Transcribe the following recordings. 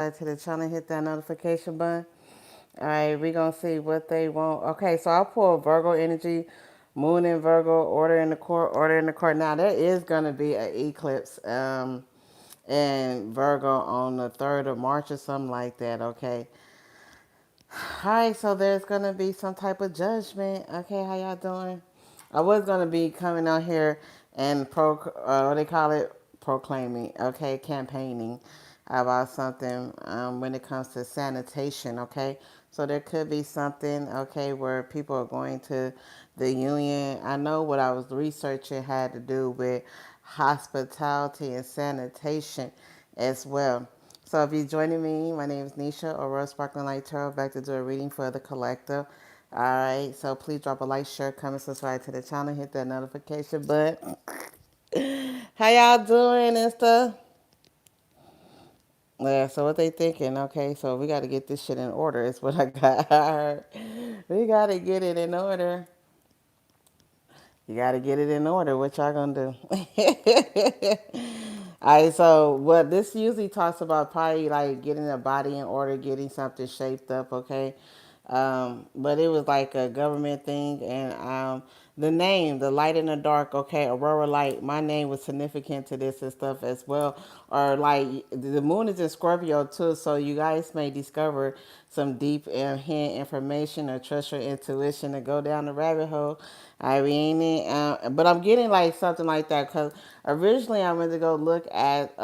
To the channel, hit that notification button. All right, we're going to see what they want. Okay, so I'll pull Virgo energy, moon in Virgo, order in the court, order in the court. Now, there is going to be an eclipse in Virgo on the 3rd of March or something like that, okay? All right, so there's going to be some type of judgment. Okay, how y'all doing? I was going to be coming out here and what they call it? Proclaiming, okay, campaigning about something when it comes to sanitation, okay? So there could be something, okay, where people are going to the union. I know what I was researching had to do with hospitality and sanitation as well. So if you're joining me, my name is Nisha, Aurora Sparkling Light Tarot, back to do a reading for the collective. All right, so please drop a like, share, comment, subscribe to the channel, hit that notification button. How y'all doing and stuff? Yeah, so what they thinking? Okay, so we got to get this shit in order. Is what I got heard. We got to get it in order. You got to get it in order. What y'all gonna do? All right, so what this usually talks about, probably like getting the body in order, getting something shaped up, okay? But it was like a government thing, and the name, the light in the dark, okay, Aurora Light, my name was significant to this and stuff as well. Or like the moon is in Scorpio too, so you guys may discover some deep and hidden information or trust your intuition to go down the rabbit hole. I mean, but I'm getting like something like that because originally I went to go look at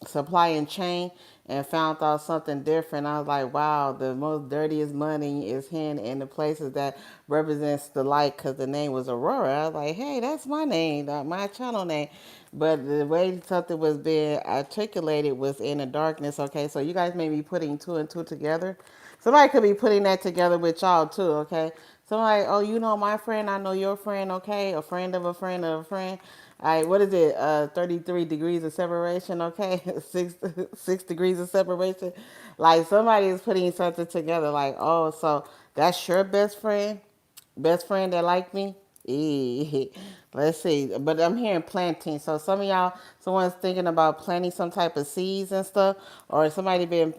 supply and chain and found out something different. I was like, wow, the most dirtiest money is hidden in the places that represents the light because the name was Aurora. I was like, hey, that's my name, my channel name. But the way something was being articulated was in the darkness. Okay, so you guys may be putting two and two together. Somebody could be putting that together with y'all too, okay? Somebody, oh, you know my friend, I know your friend, okay? A friend of a friend of a friend. All right, what is it? 33 degrees of separation, okay? Six degrees of separation. Like somebody is putting something together, like, oh, so that's your best friend that like me? Let's see. But I'm hearing planting. So some of y'all, someone's thinking about planting some type of seeds and stuff, or somebody been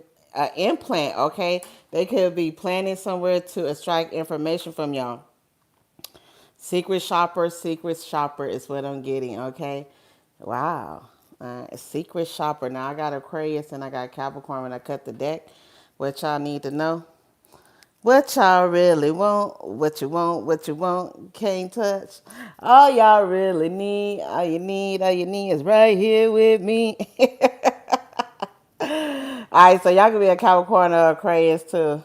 implant, okay? They could be planting somewhere to extract information from y'all. Secret shopper is what I'm getting, okay? Wow. Secret shopper. Now I got Aquarius and I got Capricorn when I cut the deck. What y'all need to know? What y'all really what you want, can't touch. All y'all really need, all you need is right here with me. All right, so y'all can be a Capricorn or Aquarius too.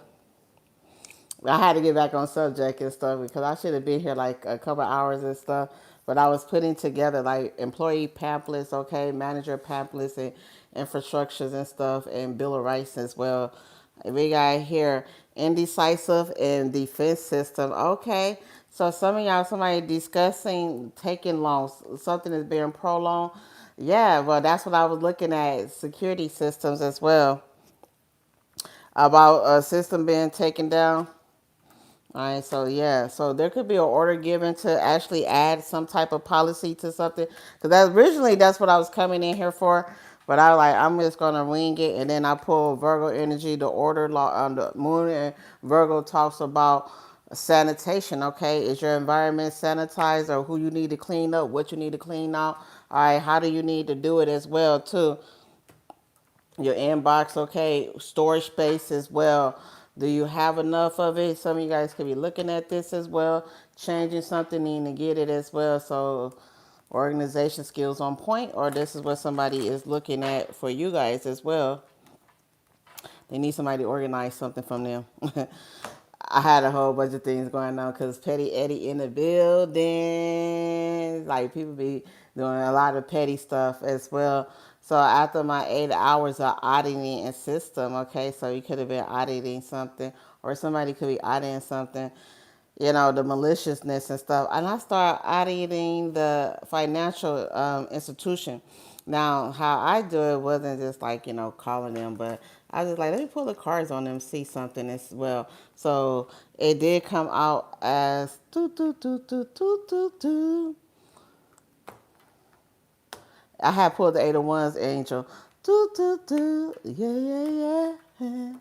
I had to get back on subject and stuff because I should have been here like a couple hours and stuff. But I was putting together like employee pamphlets, okay, manager pamphlets and infrastructures and stuff, and Bill of Rights as well. We got here indecisive and defense system. Okay, so some of y'all, somebody discussing taking loans, something is being prolonged. Yeah, well, that's what I was looking at, security systems as well, about a system being taken down. All right, so yeah, so there could be an order given to actually add some type of policy to something. Because that originally that's what I was coming in here for, but I was like, I'm just gonna wing it, and then I pull Virgo energy, the order law on the moon, and Virgo talks about sanitation. Okay, is your environment sanitized, or who you need to clean up, what you need to clean out? All right, how do you need to do it as well too? Your inbox, okay, storage space as well. Do you have enough of it? Some of you guys could be looking at this as well, changing something, needing to get it as well. So organization skills on point, or this is what somebody is looking at for you guys as well. They need somebody to organize something from them. I had a whole bunch of things going on because Petty Eddie in the building. Like people be doing a lot of petty stuff as well. So after my 8 hours of auditing a system, okay, so you could have been auditing something, or somebody could be auditing something, you know, the maliciousness and stuff. And I started auditing the financial institution. Now, how I do it wasn't just like, you know, calling them, but I was just like, let me pull the cards on them, see something as well. So it did come out as do, do, do, do, do, do, do. I had pulled the Eight of Wands angel. Do, do, do. Yeah, yeah, yeah.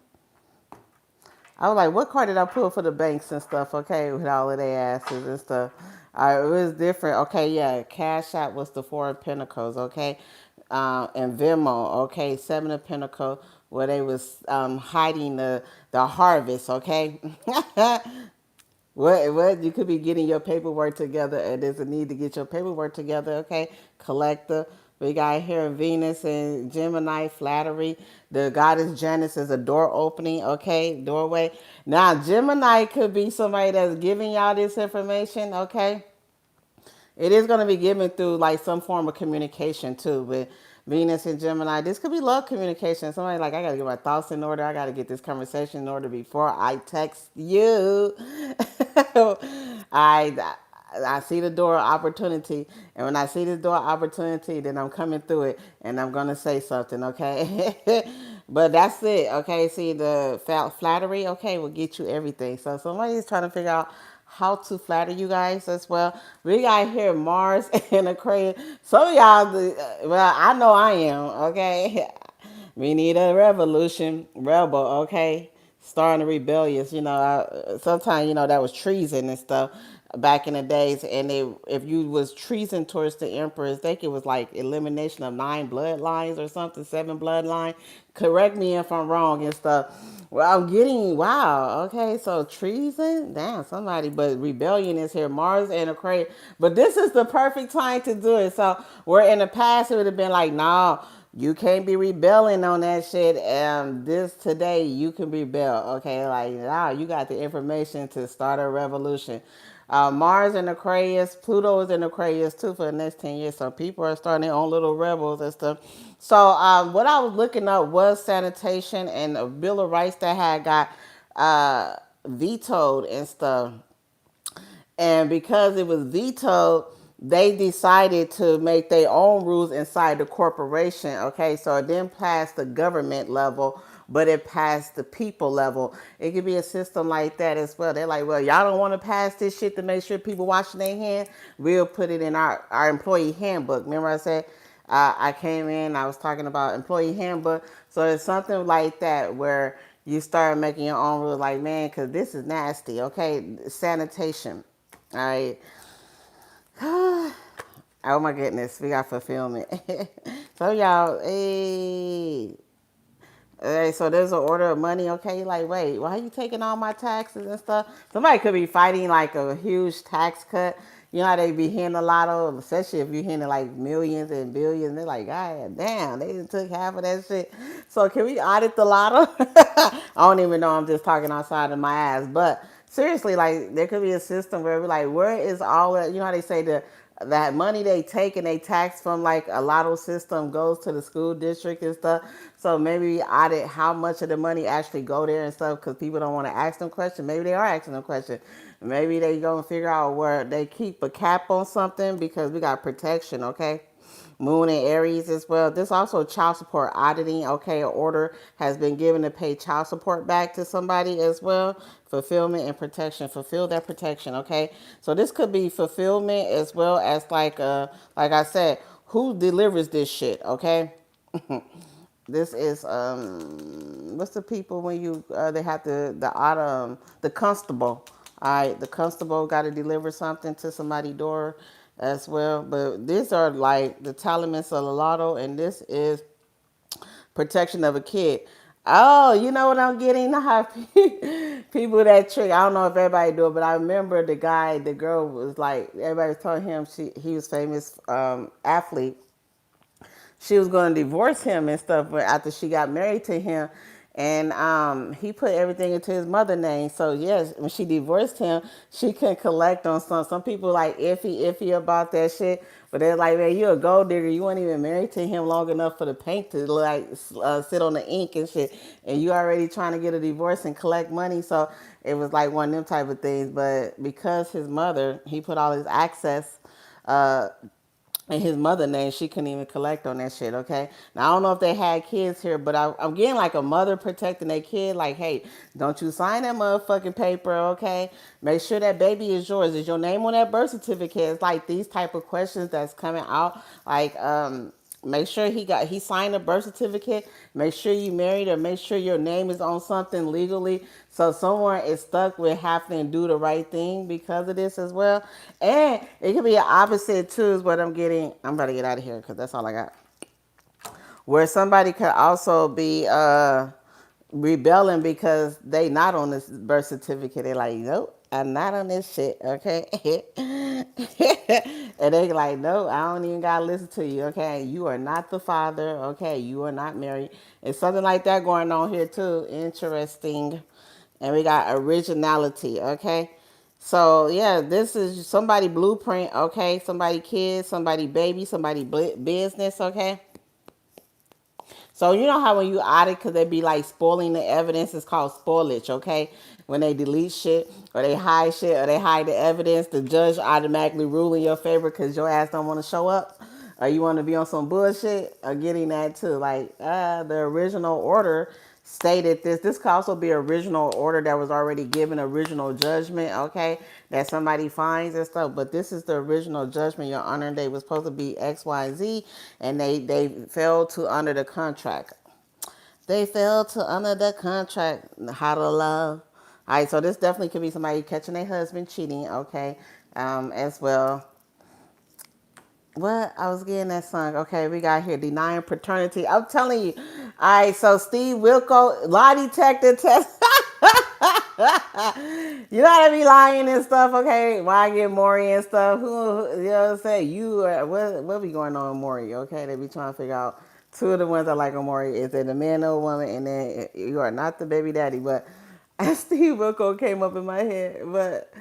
I was like, what card did I pull for the banks and stuff? Okay, with all of their asses and stuff. It was different. Okay, yeah. Cash App was the Four of Pentacles. Okay, and Venmo. Okay, Seven of Pentacles, where they was hiding the harvest. Okay. What you could be getting your paperwork together, and there's a need to get your paperwork together. Okay, collector. We got here Venus and Gemini, flattery. The goddess Janus is a door opening. Okay, doorway. Now Gemini could be somebody that's giving y'all this information. Okay, it is going to be given through like some form of communication too with Venus and Gemini. This could be love communication. Somebody like, I got to get my thoughts in order. I got to get this conversation in order before I text you. I I see the door of opportunity, and when I see this door of opportunity, then I'm coming through it, and I'm gonna say something, okay? But that's it, okay? See, the flattery, okay, will get you everything. So somebody's trying to figure out how to flatter you guys as well. We got here Mars and Aquarius. Some of y'all, well, I know I am, okay? We need a revolution, rebel, okay? Starting the rebellious, sometimes, that was treason and stuff back in the days. And if you was treason towards the emperor, I think it was like elimination of 9 bloodlines or something, 7 bloodline. Correct me if I'm wrong and stuff. Well, I'm getting, wow, okay, so treason? Damn, somebody, but rebellion is here, Mars and Aquarius. But this is the perfect time to do it. So where in the past it would have been like, no, you can't be rebelling on that shit. This today you can rebel. Okay, like now you got the information to start a revolution. Mars in Aquarius, Pluto is in Aquarius too for the next 10 years. So people are starting their own little rebels and stuff. So what I was looking up was sanitation and a Bill of Rights that had got vetoed and stuff. And because it was vetoed, they decided to make their own rules inside the corporation. Okay, so it didn't pass the government level, but it passed the people level. It could be a system like that as well. They're like, well, y'all don't want to pass this shit to make sure people washing their hands. We'll put it in our employee handbook. Remember I said I came in, I was talking about employee handbook. So it's something like that where you start making your own rules like, man, because this is nasty. Okay, sanitation. All right. Oh my goodness, we got fulfillment. So y'all, hey, so there's an order of money. Okay, like, wait, why are you taking all my taxes and stuff? Somebody could be fighting like a huge tax cut. You know how they be hitting a lotto, especially if you're hitting like millions and billions. They're like, God damn, they just took half of that shit. So can we audit the lotto? I don't even know. I'm just talking outside of my ass. But seriously, like there could be a system where we're like, where is all that? You know how they say that money they take and they tax from like a lotto system goes to the school district and stuff. So maybe audit how much of the money actually go there and stuff because people don't want to ask them questions. Maybe they are asking them questions. Maybe they go and figure out where they keep a cap on something because we got protection, okay? Moon and Aries as well. This also child support auditing. Okay, an order has been given to pay child support back to somebody as well. Fulfillment and protection. Fulfill that protection. Okay, so this could be fulfillment as well as like I said, who delivers this shit? Okay. This is what's the people when you they have the constable. All right, the constable got to deliver something to somebody's door as well. But these are like the elements of the lotto, and this is protection of a kid. Oh, you know what I'm getting? How people that trick. I don't know if everybody do it, but I remember the girl was like, everybody was telling him he was famous athlete. She was going to divorce him and stuff after she got married to him. And he put everything into his mother name. So yes, when she divorced him, she couldn't collect on some. Some people like iffy about that shit. But they're like, man, you a gold digger. You weren't even married to him long enough for the paint to like sit on the ink and shit. And you already trying to get a divorce and collect money. So it was like one of them type of things. But because his mother, he put all his access and his mother name, she couldn't even collect on that shit, okay? Now, I don't know if they had kids here, but I'm getting like a mother protecting their kid. Like, hey, don't you sign that motherfucking paper, okay? Make sure that baby is yours. Is your name on that birth certificate? It's like these type of questions that's coming out. Like, Make sure he signed a birth certificate. Make sure you married, or make sure your name is on something legally. So someone is stuck with having to do the right thing because of this as well. And it could be an opposite too, is what I'm getting. I'm about to get out of here because that's all I got. Where somebody could also be rebelling because they not on this birth certificate. They're like, nope, I'm not on this shit, okay? And they like, no, I don't even gotta listen to you, okay? You are not the father, okay? You are not married. It's something like that going on here too. Interesting. And we got originality, okay? So yeah, this is somebody blueprint, okay? Somebody kid, somebody baby, somebody business, okay? So you know how when you audit, because they be like spoiling the evidence, it's called spoilage, okay? When they delete shit or they hide shit or they hide the evidence, the judge automatically rule in your favor because your ass don't want to show up or you want to be on some bullshit or getting that too. Like the original order stated this. This could also be original order that was already given, original judgment, okay, that somebody finds and stuff. But this is the original judgment, Your Honor. They was supposed to be X, Y, Z, and they failed to honor the contract. They failed to honor the contract. How to love. All right, so this definitely could be somebody catching their husband cheating, okay, as well. What? I was getting that song. Okay, we got here denying paternity. I'm telling you. All right, so Steve Wilco, lie detector test. You gotta be lying and stuff, okay? Why get Maury and stuff? Who you know what I'm saying? You are, what be going on with Maury, okay? They be trying to figure out two of the ones I like on Maury. Is it a man or a woman? And then you are not the baby daddy, but Steve Wilco came up in my head. But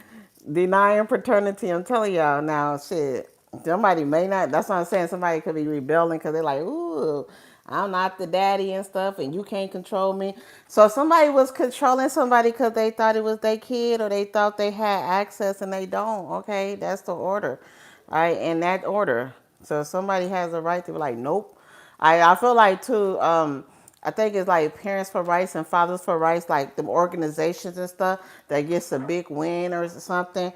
denying paternity, I'm telling y'all now, shit. Somebody may not. That's what I'm saying. Somebody could be rebelling because they're like, "Ooh, I'm not the daddy and stuff, and you can't control me." So somebody was controlling somebody because they thought it was their kid, or they thought they had access and they don't. Okay, that's the order, all right, in that order. So somebody has a right to be like, "Nope." I feel like too. I think it's like Parents for Rights and Fathers for Rights, like the organizations and stuff that gets a big win or something,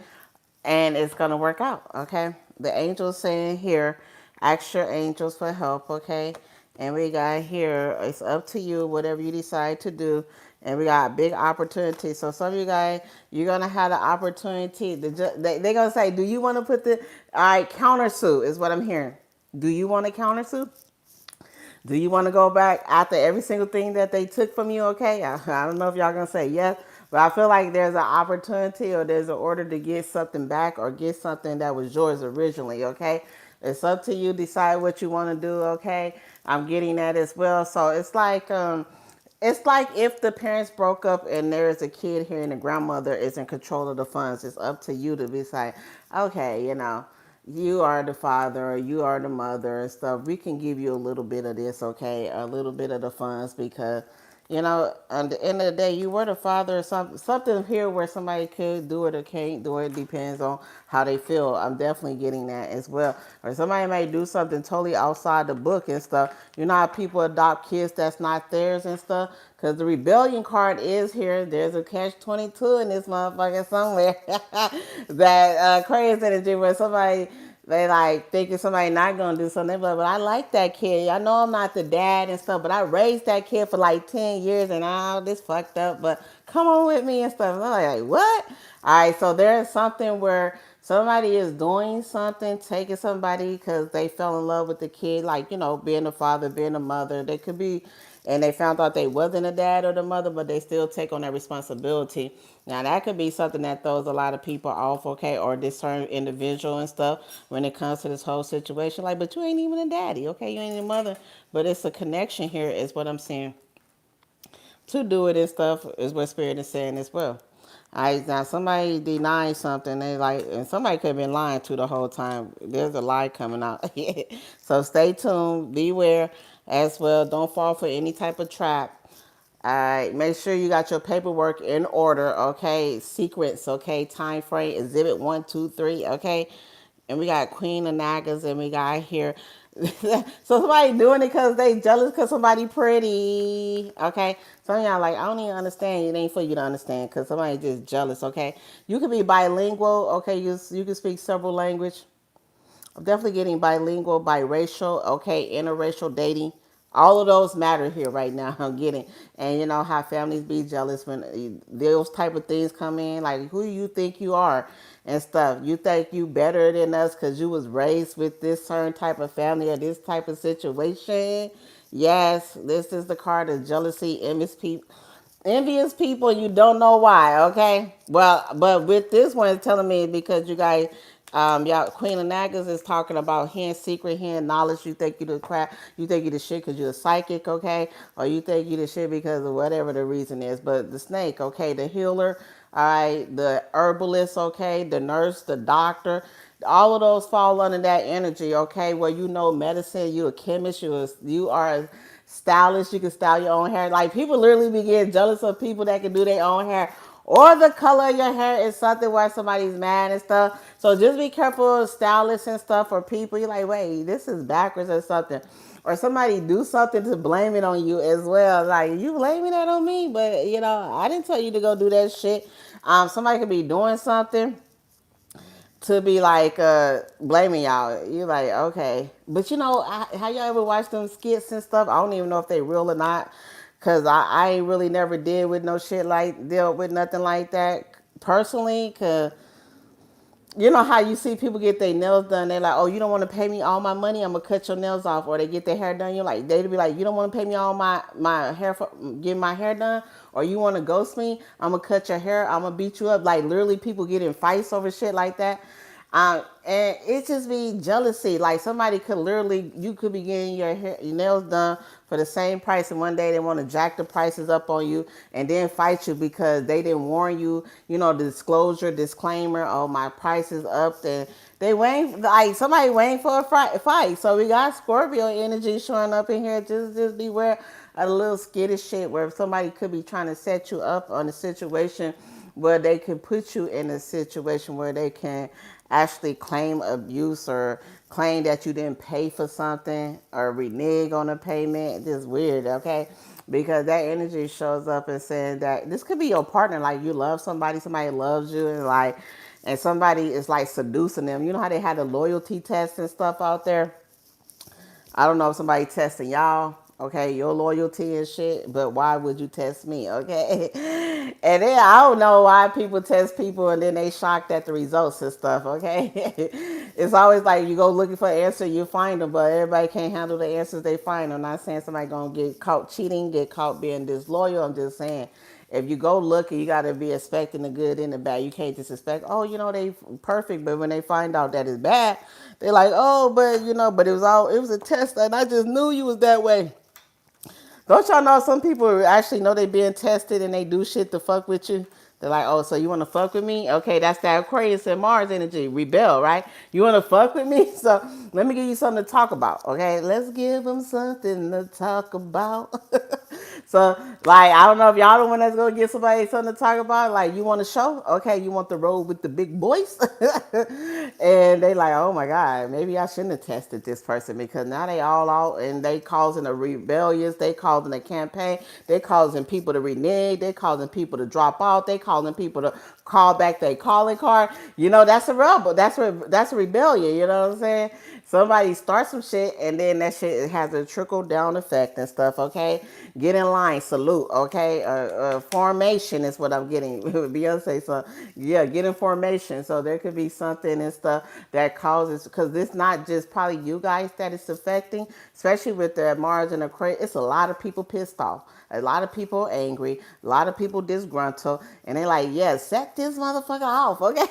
and it's gonna work out, okay? The angels saying here, ask your angels for help, okay? And we got here, it's up to you, whatever you decide to do. And we got big opportunity. So some of you guys, you're gonna have the opportunity. They're gonna say, do you want to put the all right countersuit? Is what I'm hearing. Do you want to countersuit? Do you want to go back after every single thing that they took from you? Okay, I don't know if y'all gonna say yes, but I feel like there's an opportunity or there's an order to get something back or get something that was yours originally. Okay, it's up to you. Decide what you want to do. Okay, I'm getting that as well. So it's like if the parents broke up and there's a kid here and the grandmother is in control of the funds. It's up to you to decide, okay, you are the father or you are the mother and stuff. We can give you a little bit of this, okay, a little bit of the funds because, at the end of the day, you were the father or something here where somebody could do it or can't do it. Depends on how they feel. I'm definitely getting that as well. Or somebody may do something totally outside the book and stuff. You know how people adopt kids that's not theirs and stuff? Because the rebellion card is here. There's a catch-22 in this motherfucker somewhere. That crazy energy where somebody, they like thinking somebody not gonna do something. They be like, but I like that kid. I know I'm not the dad and stuff, but I raised that kid for like 10 years and all this fucked up, but come on with me and stuff. And I'm like, what? All right, so there's something where somebody is doing something, taking somebody because they fell in love with the kid, like, being a father, being a mother. They could be, and they found out they wasn't a dad or the mother, but they still take on that responsibility. Now that could be something that throws a lot of people off, okay, or this certain individual and stuff when it comes to this whole situation. Like, but you ain't even a daddy, okay? You ain't a mother, but it's a connection here, is what I'm saying. To do it and stuff is what Spirit is saying as well. Now somebody denies something, they like, and somebody could have been lying to the whole time. There's a lie coming out. So stay tuned, beware as well. Don't fall for any type of trap. All right, make sure you got your paperwork in order, okay? Sequence, okay? Time frame, exhibit 1, 2, 3, okay? And we got Queen of Nagas, and we got here. So somebody doing it because they jealous because somebody pretty, okay? Some of y'all like, I don't even understand. It ain't for you to understand because somebody just jealous, okay? You could be bilingual, okay? You can speak several language. I'm definitely getting bilingual, biracial, okay, interracial dating. All of those matter here right now. I'm getting, and you know how families be jealous when those type of things come in. Like, who you think you are and stuff. You think you better than us because you was raised with this certain type of family or this type of situation. Yes, this is the card of jealousy, envious people. You don't know why. Okay, well, but with this one, it's telling me because you guys, y'all, Queen of Nagas is talking about hidden secret, hidden knowledge. You think you the crap, you think you the shit because you're a psychic, okay, or you think you the shit because of whatever the reason is. But the snake, okay, the healer, all right, the herbalist, okay, the nurse, the doctor. All of those fall under that energy, okay? Where you know medicine, you a chemist, you are a stylist, you can style your own hair. Like people literally be getting jealous of people that can do their own hair. Or the color of your hair is something where somebody's mad and stuff. So just be careful of stylists and stuff or people. You're like, wait, this is backwards or something. Or somebody do something to blame it on you as well. Like, you blaming that on me? But, you know, I didn't tell you to go do that shit. Somebody could be doing something to be like blaming y'all. You like, okay, but you know how y'all ever watch them skits and stuff? I don't even know if they real or not, cause I ain't really never dealt with nothing like that personally. Cause you know how you see people get their nails done, they're like, oh, you don't want to pay me all my money, I'm gonna cut your nails off. Or they get their hair done, you're like, they'd be like, you don't want to pay me all my hair for get my hair done, or you want to ghost me, I'm gonna cut your hair, I'm gonna beat you up. Like literally people get in fights over shit like that. And it just be jealousy. Like somebody could literally, you could be getting your nails done for the same price, and one day they want to jack the prices up on you, and then fight you because they didn't warn you. You know, the disclosure, disclaimer. Oh, my price is up. And they waiting, like somebody waiting for a fight. So we got Scorpio energy showing up in here. Just beware of a little skittish shit where somebody could be trying to set you up on a situation where they can put you in a situation where they can actually claim abuse or claim that you didn't pay for something or renege on a payment. Just weird, okay? Because that energy shows up and saying that this could be your partner. Like you love somebody, somebody loves you, and like, and somebody is like seducing them. You know how they had the loyalty tests and stuff out there? I don't know if somebody testing y'all, okay, your loyalty and shit, but why would you test me, okay? And then I don't know why people test people and then they shocked at the results and stuff, okay? It's always like you go looking for an answer, you find them, but everybody can't handle the answers they find. I'm not saying somebody gonna get caught cheating, get caught being disloyal. I'm just saying if you go looking, you got to be expecting the good and the bad. You can't just expect, oh, you know, they perfect, but when they find out that it's bad, they're like, oh, but you know, but it was a test, and I just knew you was that way. Don't y'all know some people actually know they being tested and they do shit to fuck with you? They're like, oh, so you want to fuck with me? Okay, that's that Aquarius and Mars energy. Rebel, right? You want to fuck with me? So let me give you something to talk about, okay? Let's give them something to talk about. So, like, I don't know if y'all the one that's going to give somebody something to talk about. Like, you want to show? Okay, you want the road with the big boys? And they like, oh my God, maybe I shouldn't have tested this person because now they all out and they causing a rebellious, they causing a campaign, they causing people to renege, they causing people to drop out, they causing people to call back their calling card. You know, that's a rebel. That's a rebellion. You know what I'm saying? Somebody starts some shit and then that shit has a trickle down effect and stuff. Okay, get in line, salute. Okay, formation is what I'm getting. Beyonce, so yeah, get in formation. So there could be something and stuff that causes, because it's not just probably you guys that it's affecting, especially with the Mars and Aquarius. It's a lot of people pissed off. A lot of people angry, a lot of people disgruntled, and they like, yeah, set this motherfucker off, okay?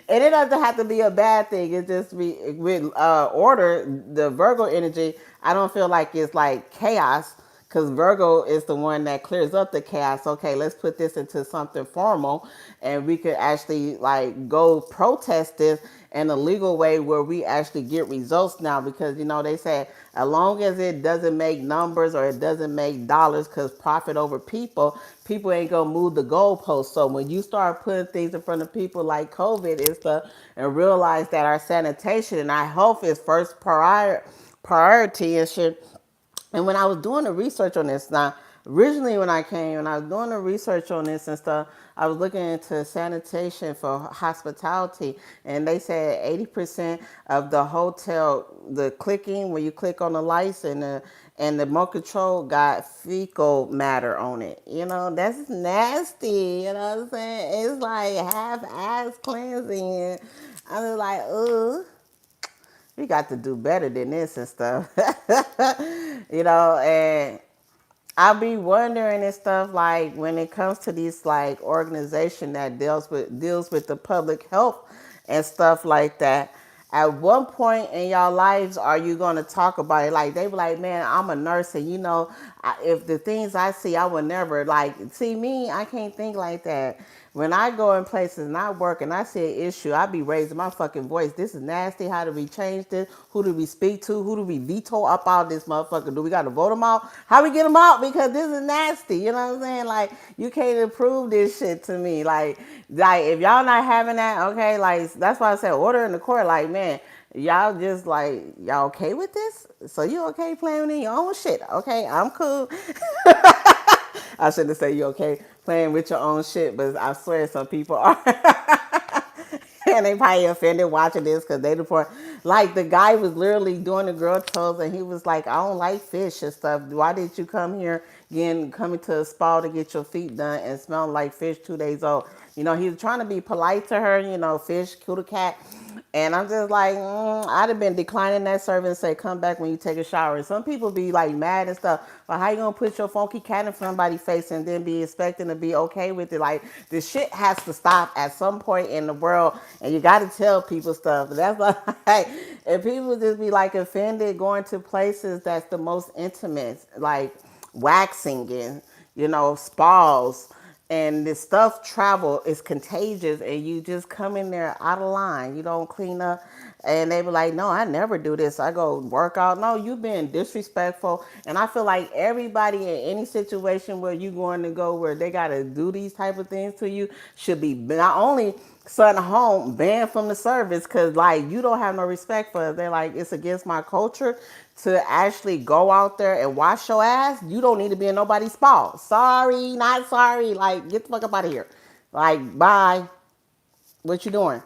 And it doesn't have to be a bad thing. It just be with order, the Virgo energy. I don't feel like it's like chaos, because Virgo is the one that clears up the chaos. Okay, let's put this into something formal, and we could actually like go protest this in a legal way where we actually get results now. Because you know they say as long as it doesn't make numbers or it doesn't make dollars, because profit over people, people ain't gonna move the goalpost. So when you start putting things in front of people like COVID and stuff, and realize that our sanitation and our health is first priority and shit. And when I was doing the research on this, now Originally, when I came and I was doing the research on this and stuff, I was looking into sanitation for hospitality, and they said 80% of the hotel, the clicking when you click on the lights and the remote control got fecal matter on it. You know, that's nasty. You know what I'm saying? It's like half-ass cleansing. I was like, ugh, we got to do better than this and stuff. You know, and I be wondering and stuff like when it comes to these like organization that deals with the public health and stuff like that. At one point in y'all lives, are you gonna talk about it? Like they be like, man, I'm a nurse, and you know, if the things I see, I would never like see me. I can't think like that. When I go in places and I work and I see an issue, I be raising my fucking voice. This is nasty. How do we change this? Who do we speak to? Who do we veto up out this motherfucker? Do we got to vote them out? How we get them out? Because this is nasty. You know what I'm saying? Like, you can't approve this shit to me. Like if y'all not having that, okay, like, that's why I said order in the court. Like, man, y'all just like, y'all okay with this? So you okay playing in your own shit? Okay, I'm cool. I shouldn't say you okay playing with your own shit, but I swear some people are. And they probably offended watching this because they report. Like the guy was literally doing the girl toes and he was like, I don't like fish and stuff. Why did you come here again, coming to a spa to get your feet done and smell like fish 2 days old? You know, he was trying to be polite to her, you know, fish, cute a cat. And I'm just like, I'd have been declining that service and say, come back when you take a shower. And some people be like mad and stuff. But how you gonna put your funky cat in somebody's face and then be expecting to be okay with it? Like, this shit has to stop at some point in the world. And you gotta tell people stuff. That's like, and people just be like offended going to places that's the most intimate, like waxing and, you know, spas, and this stuff travel is contagious, and you just come in there out of line. You don't clean up, and they be like, no, I never do this. I go work out. No, you being disrespectful. And I feel like everybody in any situation where you going to go where they got to do these type of things to you should be not only sent home, banned from the service, because like you don't have no respect for it. They're like, it's against my culture to actually go out there and wash your ass. You don't need to be in nobody's spa. Sorry, not sorry. Like, get the fuck up out of here. Like, bye. What you doing?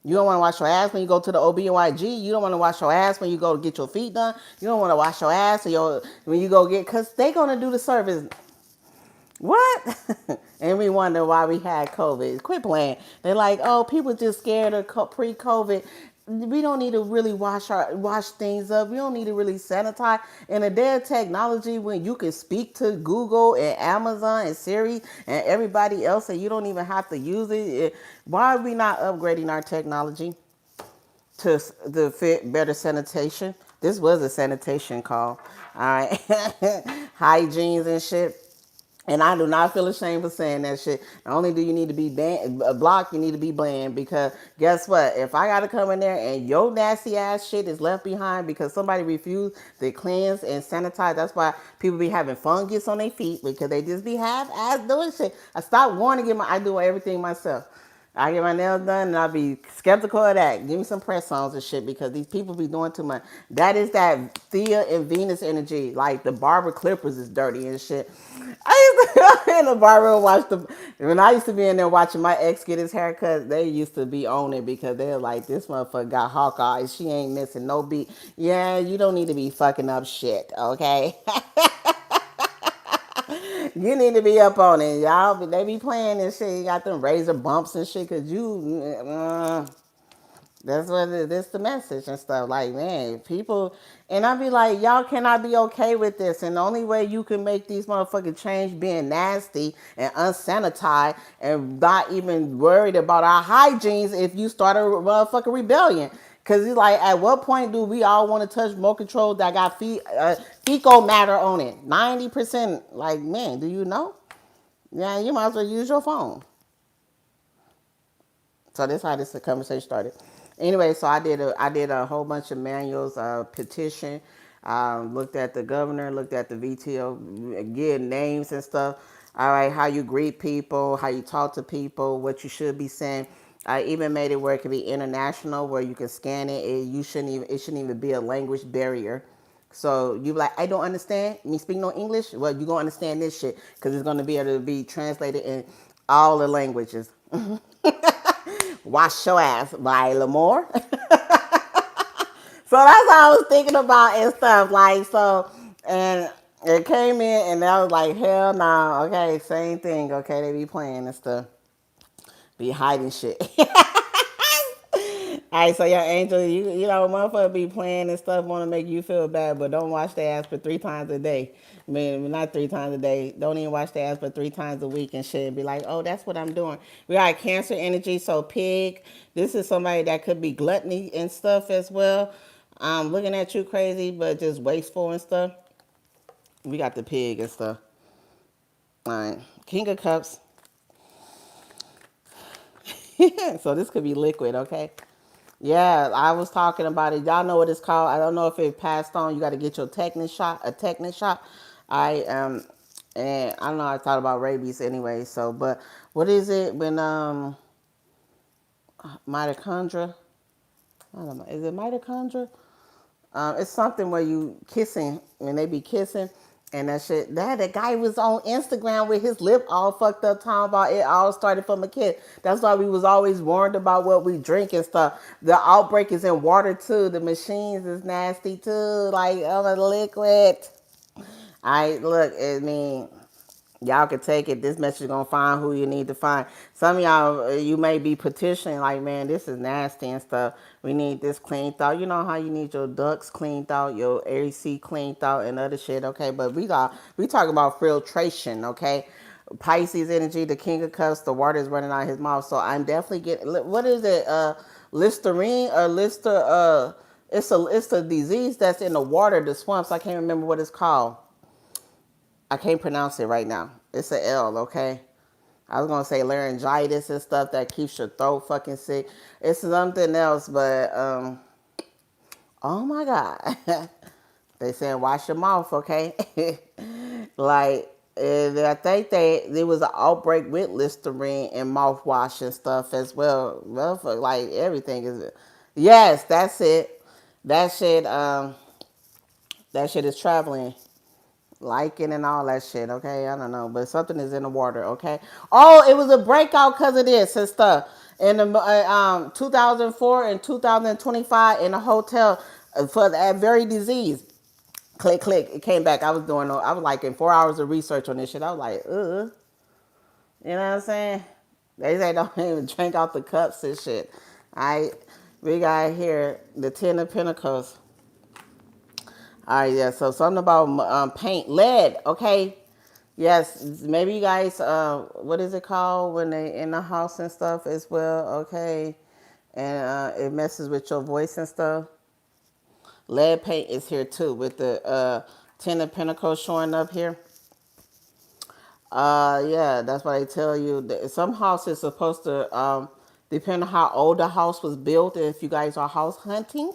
You don't want to wash your ass when you go to the OB&YG. You don't want to wash your ass when you go to get your feet done. You don't want to wash your ass when you go get, because they going to do the service. What? And we wonder why we had COVID. Quit playing. They're like, oh, people just scared of pre-COVID. We don't need to really wash things up. We don't need to really sanitize. In a day of technology, when you can speak to Google and Amazon and Siri and everybody else, and you don't even have to use it, why are we not upgrading our technology to fit better sanitation? This was a sanitation call. All right, hygienes and shit. And I do not feel ashamed for saying that shit. Not only do you need to be blocked, you need to be banned, because guess what? If I gotta come in there and your nasty ass shit is left behind because somebody refused to cleanse and sanitize, that's why people be having fungus on their feet, because they just be half ass doing shit. I stopped wanting to I do everything myself. I get my nails done and I'll be skeptical of that. Give me some press-ons and shit, because these people be doing too much. That is that Thea and Venus energy. Like the barber clippers is dirty and shit. I used to go in the barber and watch when I used to be in there watching my ex get his haircut, they used to be on it because they're like, this motherfucker got hawk eyes. She ain't missing no beat. Yeah, you don't need to be fucking up shit, okay? You need to be up on it, y'all. But they be playing this shit. You got them razor bumps and shit, cause that's what this the message and stuff. Like, man, people, and I be like, y'all cannot be okay with this. And the only way you can make these motherfucking change being nasty and unsanitized and not even worried about our hygienes if you start a motherfucking rebellion. Cause it's like, at what point do we all want to touch remote control that got fecal matter on it? 90%. Like, man, do you know? Yeah, you might as well use your phone. So that's how this conversation started. Anyway, so I did a whole bunch of manuals, petition, looked at the governor, looked at the VTO, again, names and stuff. All right, how you greet people, how you talk to people, what you should be saying. I even made it where it could be international, where you can scan it. It shouldn't even be a language barrier. So you like, I don't understand. Me speak no English. Well, you gonna understand this shit because it's gonna be able to be translated in all the languages. Wash your ass by Lamore. So that's what I was thinking about and stuff. Like, so, and it came in and I was like, hell no. Okay, same thing. Okay, they be playing and stuff. Be hiding shit. All right, so your angel, you know, motherfucker be playing and stuff, want to make you feel bad, but don't wash their ass for 3 times a day. I mean, not 3 times a day. Don't even wash their ass for 3 times a week and shit. Be like, oh, that's what I'm doing. We got Cancer energy, so pig. This is somebody that could be gluttony and stuff as well. Looking at you crazy, but just wasteful and stuff. We got the pig and stuff. All right, King of Cups. So this could be liquid, okay? Yeah, I was talking about it. Y'all know what it's called. I don't know if it passed on. You got to get your tetanus shot, a tetanus shot. And I don't know. I thought about rabies anyway. So, but what is it when mitochondria? I don't know. Is it mitochondria? It's something where you kissing when they be kissing and that shit. That guy was on Instagram with his lip all fucked up, talking about it all started from a kid. That's why we was always warned about what we drink and stuff. The outbreak is in water too. The machines is nasty too. Like the liquid. I look. I mean. Y'all can take it. This message gonna find who you need to find. Some of y'all, you may be petitioning like, man, this is nasty and stuff. We need this cleaned out. You know how you need your ducts cleaned out, your AC cleaned out, and other shit. Okay, but we talking about filtration. Okay, Pisces energy, the King of Cups, the water is running out of his mouth. So I'm definitely getting. What is it? Listerine or Lister? It's a disease that's in the water, the swamps. I can't remember what it's called. I can't pronounce it right now. It's an L, okay? I was gonna say laryngitis and stuff that keeps your throat fucking sick. It's something else, but oh my God. They saying wash your mouth, okay? Like, and I think there was an outbreak with Listerine and mouthwash and stuff as well. Well, like everything is. Yes, that's it. That shit. That shit is traveling. Liking and all that shit, okay? I don't know, but something is in the water, okay? Oh, it was a breakout because of this and stuff. In the 2004 and 2025 in a hotel for that very disease. Click, click. It came back. I was like in 4 hours of research on this shit. I was like, you know what I'm saying? They say don't even drink out the cups and shit. We got here the Ten of Pentacles. All right, yeah. So something about paint, lead. Okay, yes. Maybe you guys. What is it called when they in the house and stuff as well? Okay, and it messes with your voice and stuff. Lead paint is here too with the Ten of Pentacles showing up here. Yeah, that's why they tell you that some house is supposed to depend on how old the house was built. And if you guys are house hunting,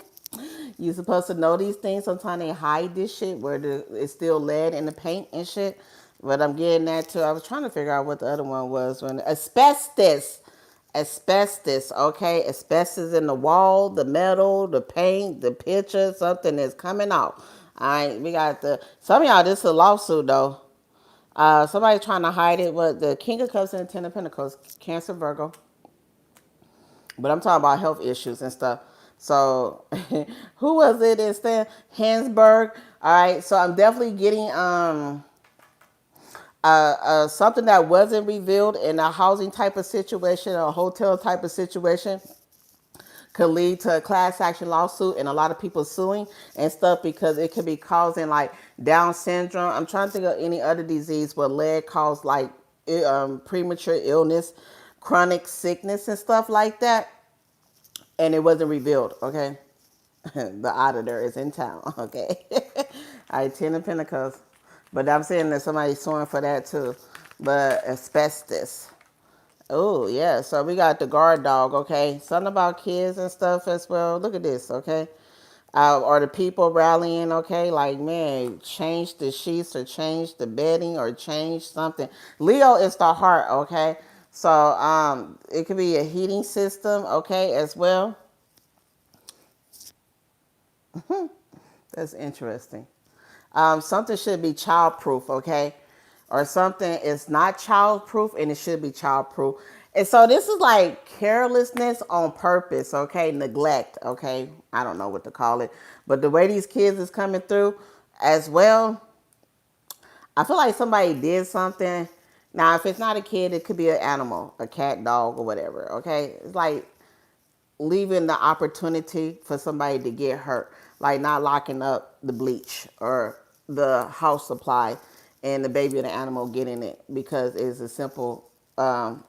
you're supposed to know these things. Sometimes they hide this shit where it's still lead in the paint and shit. But I'm getting that too. I was trying to figure out what the other one was. When asbestos, okay, asbestos in the wall, the metal, the paint, the picture, something is coming out. All right, we got some of y'all. This is a lawsuit though. Somebody trying to hide it. But the King of Cups and the Ten of Pentacles, Cancer, Virgo. But I'm talking about health issues and stuff. So, who was it instead? Hansberg. All right. So I'm definitely getting something that wasn't revealed in a housing type of situation, a hotel type of situation. Could lead to a class action lawsuit and a lot of people suing and stuff because it could be causing like Down syndrome. I'm trying to think of any other disease where lead caused like premature illness, chronic sickness and stuff like that. And it wasn't revealed, okay? The auditor is in town, okay? All right, Ten of Pentacles. But I'm saying that somebody's suing for that too. But asbestos. Oh, yeah. So we got the guard dog, okay? Something about kids and stuff as well. Look at this, okay? Or the people rallying, okay? Like, man, change the sheets or change the bedding or change something. Leo is the heart, okay? So it could be a heating system, okay, as well. That's interesting. Something should be childproof, okay? Or something is not childproof and it should be childproof. And so this is like carelessness on purpose, okay? Neglect, okay? I don't know what to call it. But the way these kids is coming through as well, I feel like somebody did something. Now, if it's not a kid, it could be an animal, a cat, dog, or whatever, okay? It's like leaving the opportunity for somebody to get hurt, like not locking up the bleach or the house supply and the baby or the animal getting it because it's a simple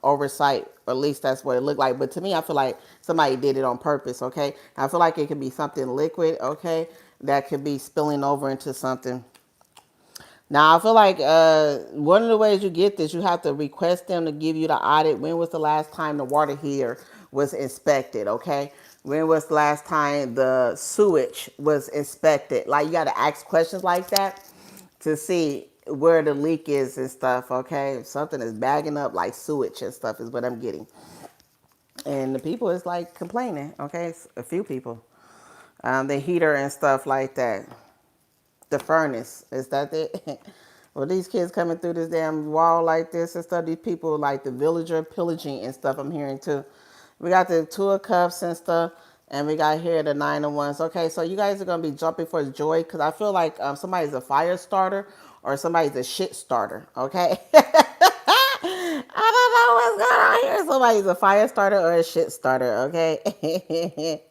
oversight, or at least that's what it looked like. But to me, I feel like somebody did it on purpose, okay? I feel like it could be something liquid, okay, that could be spilling over into something. Now, I feel like one of the ways you get this, you have to request them to give you the audit. When was the last time the water heater was inspected, okay? When was the last time the sewage was inspected? Like, you got to ask questions like that to see where the leak is and stuff, okay? If something is bagging up like sewage and stuff is what I'm getting. And the people is like complaining, okay? A few people. The heater and stuff like that. The furnace. Is that it? Well, these kids coming through this damn wall like this and stuff, these people like the villager pillaging and stuff I'm hearing too. We got the two of cups and stuff, and we got here the nine of wands. Okay, so you guys are going to be jumping for joy because I feel like somebody's a fire starter or somebody's a shit starter, okay? I don't know what's going on here. Somebody's a fire starter or a shit starter, okay?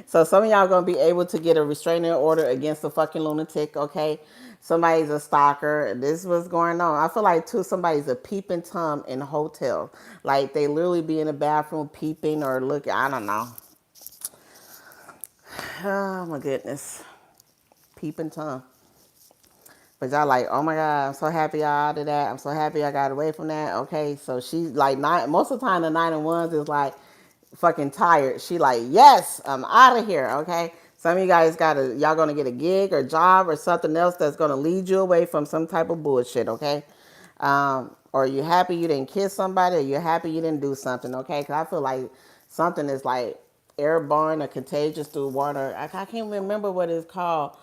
So some of y'all gonna be able to get a restraining order against a fucking lunatic, okay? Somebody's a stalker. This was going on. I feel like too somebody's a peeping Tom in a hotel. Like they literally be in the bathroom peeping or looking. I don't know. Oh my goodness. Peeping Tom. But y'all like, oh my God, I'm so happy I out of that. I'm so happy I got away from that. Okay, so she's like, most of the time the nine of wands is like fucking tired. She like, yes, I'm out of here. Okay, some of you guys y'all gonna get a gig or job or something else that's gonna lead you away from some type of bullshit. Okay, or you happy you didn't kiss somebody, or you're happy you didn't do something. Okay, because I feel like something is like airborne or contagious through water. I can't remember what it's called.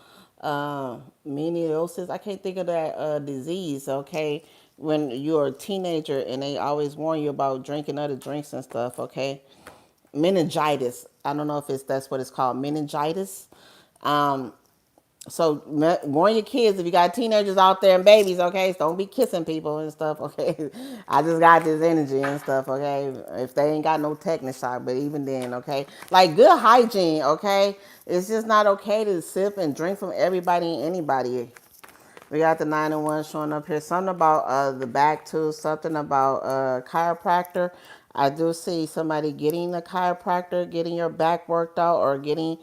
Meningosis. I can't think of that disease. Okay, when you're a teenager and they always warn you about drinking other drinks and stuff. Okay, meningitis. I don't know if that's what it's called, meningitis. Um, so warn your kids if you got teenagers out there and babies, okay? So don't be kissing people and stuff, okay? I just got this energy and stuff, okay? If they ain't got no tetanus shot, but even then, okay? Like good hygiene, okay? It's just not okay to sip and drink from everybody and anybody. We got the 9 and 1 showing up here. Something about the back too. Something about chiropractor. I do see somebody getting a chiropractor, getting your back worked out, or getting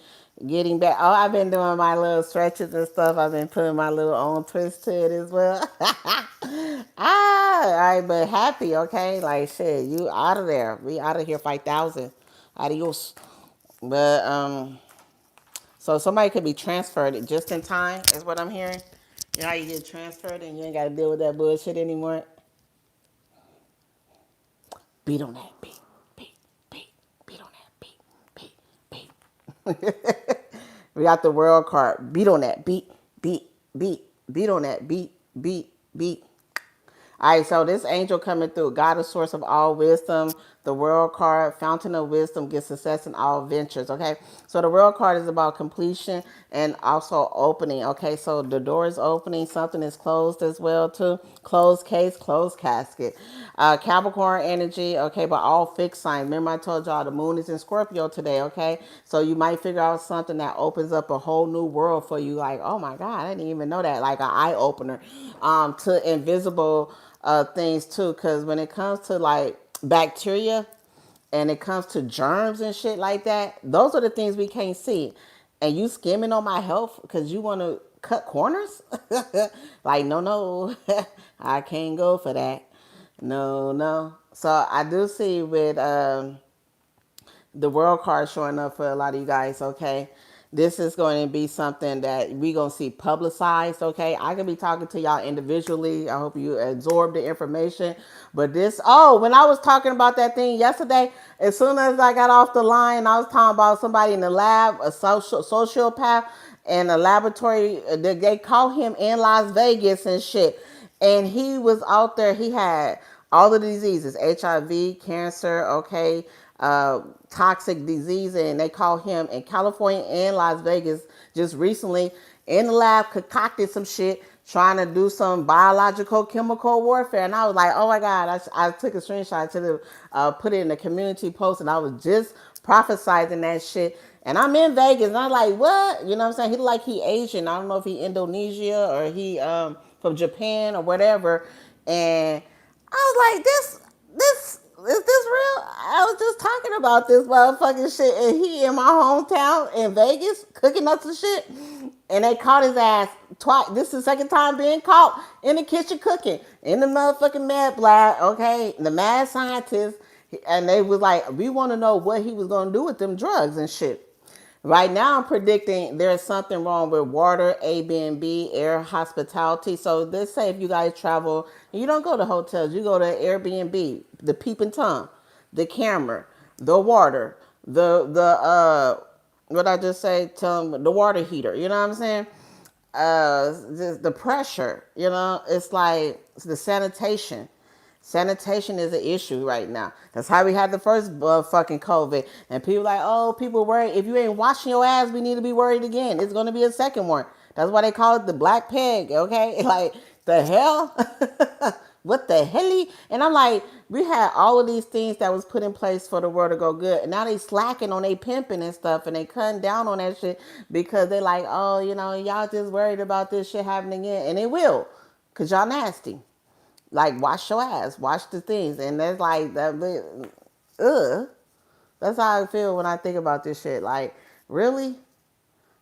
back. Oh, I've been doing my little stretches and stuff. I've been putting my little own twist to it as well. But happy, okay? Like shit, you out of there. We out of here 5,000. Adios. But so somebody could be transferred just in time, is what I'm hearing. You know how you get transferred and you ain't got to deal with that bullshit anymore? Beat on that. Beat, beat, beat, beat on that. Beat, beat, beat. We got the world card. Beat on that. Beat, beat, beat, beat on that. Beat, beat, beat. All right, so this angel coming through, God, the source of all wisdom, the world card, fountain of wisdom, gets success in all ventures, okay? So the world card is about completion and also opening, okay? So the door is opening, something is closed as well, too. Closed case, closed casket. Capricorn energy, okay, but all fixed signs. Remember I told y'all the moon is in Scorpio today, okay? So you might figure out something that opens up a whole new world for you, like, oh my God, I didn't even know that, like an eye opener to invisible things too, because when it comes to like bacteria and it comes to germs and shit like that, those are the things we can't see. And you skimming on my health because you want to cut corners? Like, no, I can't go for that. No, no. So I do see with the world card showing up for a lot of you guys, okay? This is going to be something that we going to see publicized, okay? I can be talking to y'all individually. I hope you absorb the information. But when I was talking about that thing yesterday, as soon as I got off the line, I was talking about somebody in the lab, a sociopath, and a laboratory. They caught him in Las Vegas and shit. And he was out there. He had all the diseases: HIV, cancer, okay, toxic disease, and they caught him in California and Las Vegas just recently in the lab, concocted some shit, trying to do some biological chemical warfare. And I was like, oh my God, I took a screenshot to the, put it in the community post, and I was just prophesizing that shit. And I'm in Vegas, and I'm like, what? You know what I'm saying? He like he Asian. I don't know if he Indonesia or he from Japan or whatever. And I was like, this is this real? I was just talking about this motherfucking shit, and he in my hometown in Vegas cooking up some shit, and they caught his ass twice. This is the second time being caught in the kitchen cooking in the motherfucking med lab. Okay, the mad scientist, and they was like, we want to know what he was gonna do with them drugs and shit. Right now, I'm predicting there's something wrong with water, Airbnb, air, hospitality. So let's say if you guys travel, you don't go to hotels, you go to Airbnb, the peeping tom, the camera, the water, the what I just say, the water heater. You know what I'm saying? The pressure. You know, it's like it's the sanitation. Sanitation is an issue right now. That's how we had the first fucking COVID. And people like, oh, people worried. If you ain't washing your ass, we need to be worried again. It's going to be a second one. That's why they call it the black peg, okay? Like, the hell? What the hell? And I'm like, we had all of these things that was put in place for the world to go good. And now they slacking on they pimping and stuff, and they cutting down on that shit because they like, oh, you know, y'all just worried about this shit happening again. And it will, because y'all nasty. Like, wash your ass, wash the things. And that's like, ugh. That's how I feel when I think about this shit. Like, really?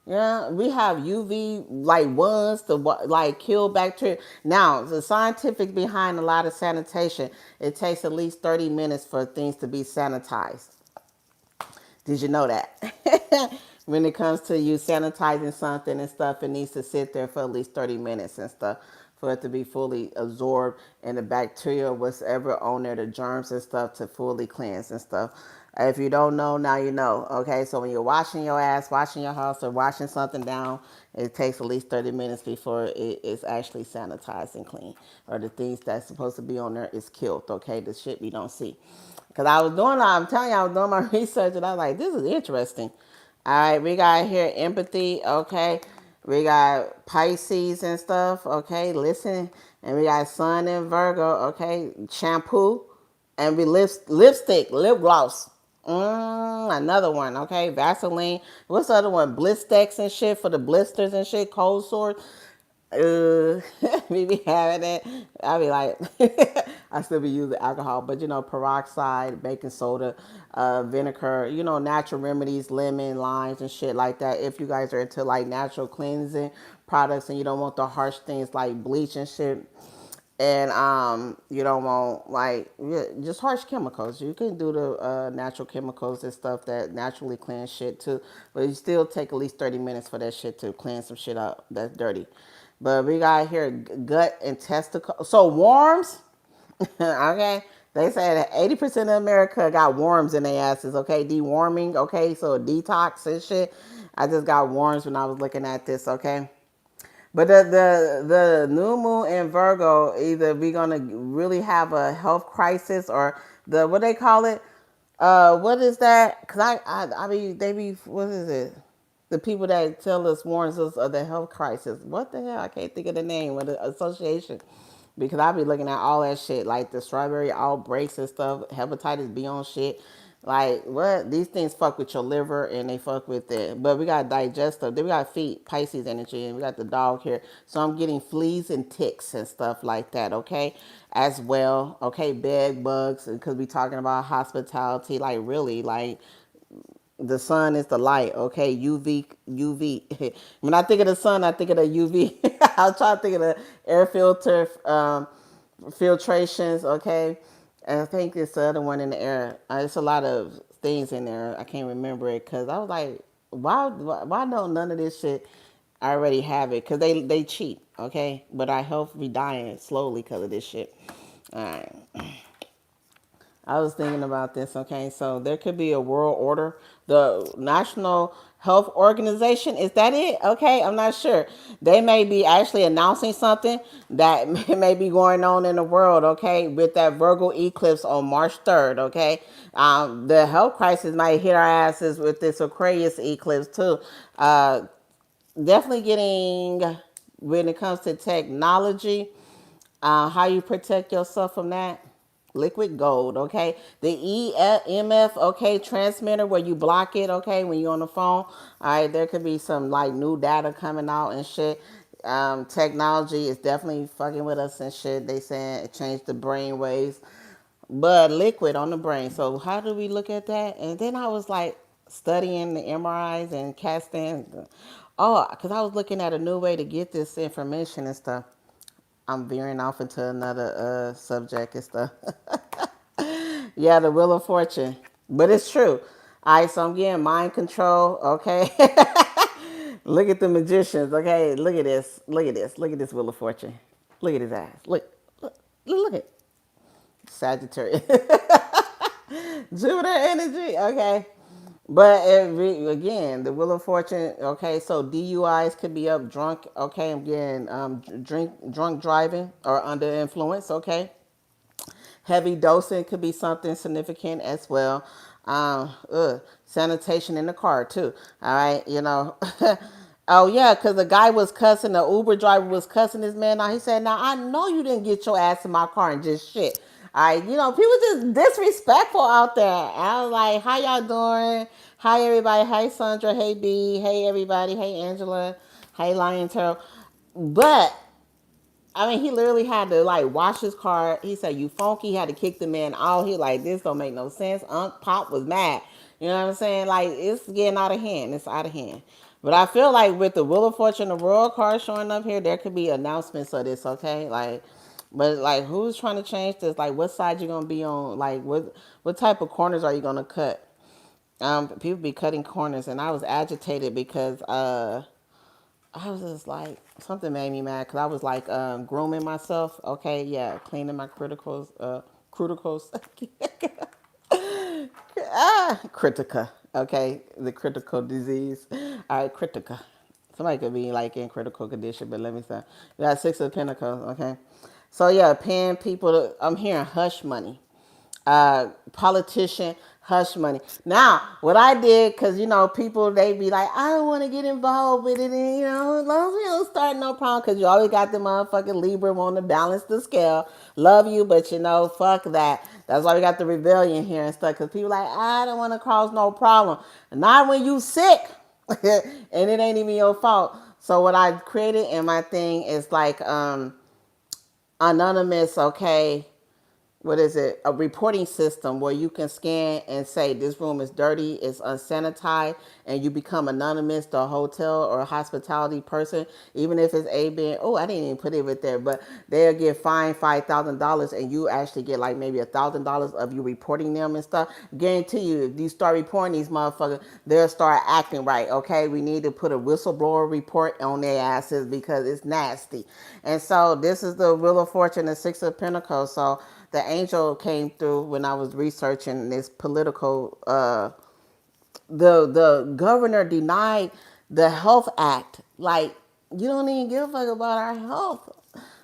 Yeah, we have UV like ones to like kill bacteria. Now, the scientific behind a lot of sanitation, it takes at least 30 minutes for things to be sanitized. Did you know that? When it comes to you sanitizing something and stuff, it needs to sit there for at least 30 minutes and stuff for it to be fully absorbed and the bacteria, whatever on there, the germs and stuff to fully cleanse and stuff. If you don't know, now you know. Okay, so when you're washing your ass, washing your house, or washing something down, it takes at least 30 minutes before it is actually sanitized and clean. Or the things that's supposed to be on there is killed, okay? The shit we don't see. Because I'm telling you, I was doing my research and I was like, this is interesting. All right, we got here empathy, okay? We got Pisces and stuff, okay? Listen. And we got Sun and Virgo, okay? Shampoo. And we lipstick, lip gloss. Another one, okay? Vaseline. What's the other one? Blistex and shit for the blisters and shit. Cold sores. We be having it. I be like, I still be using alcohol, but you know, peroxide, baking soda, vinegar, you know, natural remedies, lemon, limes, and shit like that. If you guys are into like natural cleansing products and you don't want the harsh things like bleach and shit, and you don't want like just harsh chemicals, you can do the natural chemicals and stuff that naturally cleanse shit too, but you still take at least 30 minutes for that shit to clean some shit up that's dirty. But we got here gut and testicle, so worms. Okay, they say that 80% of America got worms in their asses. Okay, deworming. Okay, so detox and shit. I just got worms when I was looking at this. Okay. But the new moon in Virgo, either we gonna really have a health crisis or the what they call it, what is that? Cause I mean they be, what is it? The people that tell us, warns us of the health crisis. What the hell? I can't think of the name of the association. Because I be looking at all that shit, like the strawberry outbreaks and stuff, hepatitis B on shit. Like, what? These things fuck with your liver and they fuck with it. But we got digestive. Then we got feet, Pisces energy, and we got the dog here. So I'm getting fleas and ticks and stuff like that, okay? As well, okay? Bed bugs, because we talking about hospitality, like really, like the sun is the light, okay? UV. When I think of the sun, I think of the UV. I was trying to think of the air filter, filtrations, okay? And I think it's the other one in the air. It's a lot of things in there. I can't remember it because I was like, why don't none of this shit I already have it? Because they cheap, okay? But our health be dying slowly because of this shit. All right. I was thinking about this. Okay, so there could be a world order. The National Health Organization, is that it? Okay, I'm not sure. They may be actually announcing something that may be going on in the world. Okay, with that Virgo eclipse on March 3rd. Okay, the health crisis might hit our asses with this Aquarius eclipse too. Definitely getting, when it comes to technology, how you protect yourself from that? Liquid gold, okay? The EMF, okay, transmitter where you block it, okay, when you're on the phone. All right, there could be some like new data coming out and shit. Technology is definitely fucking with us and shit. They saying it changed the brain waves, but liquid on the brain. So how do we look at that? And then I was like studying the MRIs and CAT scans. Oh, because I was looking at a new way to get this information and stuff. I'm veering off into another subject and stuff. Yeah, the Wheel of Fortune. But it's true. All right, so I'm getting mind control, okay? Look at the magicians, okay? Look at this. Look at this. Look at this Wheel of Fortune. Look at his ass. Look at Sagittarius. Jupiter energy, okay? But again, the Wheel of Fortune, okay, so DUIs could be up, drunk, okay, I'm getting drunk driving or under influence, okay. Heavy dosing could be something significant as well. Sanitation in the car too. All right, you know. Oh yeah, because the guy was cussing, the Uber driver was cussing this man out. He said, "Now I know you didn't get your ass in my car and just shit." All right, you know, people just disrespectful out there. I was like, "How y'all doing? Hi everybody. Hey Sandra. Hey B. Hey everybody. Hey Angela. Hey Lion Tarot." But I mean, he literally had to like wash his car. He said, "You funky." He had to kick the man out. He like, "This don't make no sense." Unc Pop was mad. You know what I'm saying? Like, it's getting out of hand. It's out of hand. But I feel like with the Wheel of Fortune, the Royal card showing up here, there could be announcements of this. Okay, like, but like, who's trying to change this? Like, what side you gonna be on? Like, what type of corners are you gonna cut? People be cutting corners, and I was agitated because I was just like, something made me mad because I was like grooming myself. Okay, yeah, cleaning my cuticles. Critica. Okay, the critical disease. All right, critica. Somebody could be like in critical condition, but let me say, we got Six of Pentacles. Okay, so yeah, paying people. I'm hearing hush money, politician, hush money. Now, what I did, because, you know, people, they be like, I don't want to get involved with it. And, you know, as long as we don't start no problem, because you always got the motherfucking Libra want to balance the scale. Love you, but, you know, fuck that. That's why we got the rebellion here and stuff, because people like, I don't want to cause no problem. Not when you sick. And it ain't even your fault. So what I created in my thing is like anonymous, okay, what is it, a reporting system where you can scan and say this room is dirty, it's unsanitized, and you become anonymous to a hotel or a hospitality person, even if it's a been, oh, I didn't even put it right there, but they'll get fined $5,000 and you actually get like maybe $1,000 of you reporting them and stuff. Guarantee you, if you start reporting these motherfuckers, they'll start acting right. Okay, we need to put a whistleblower report on their asses because it's nasty. And so this is the Wheel of Fortune, the Six of Pentacles. So the angel came through when I was researching this political. The governor denied the Health Act. Like, you don't even give a fuck about our health.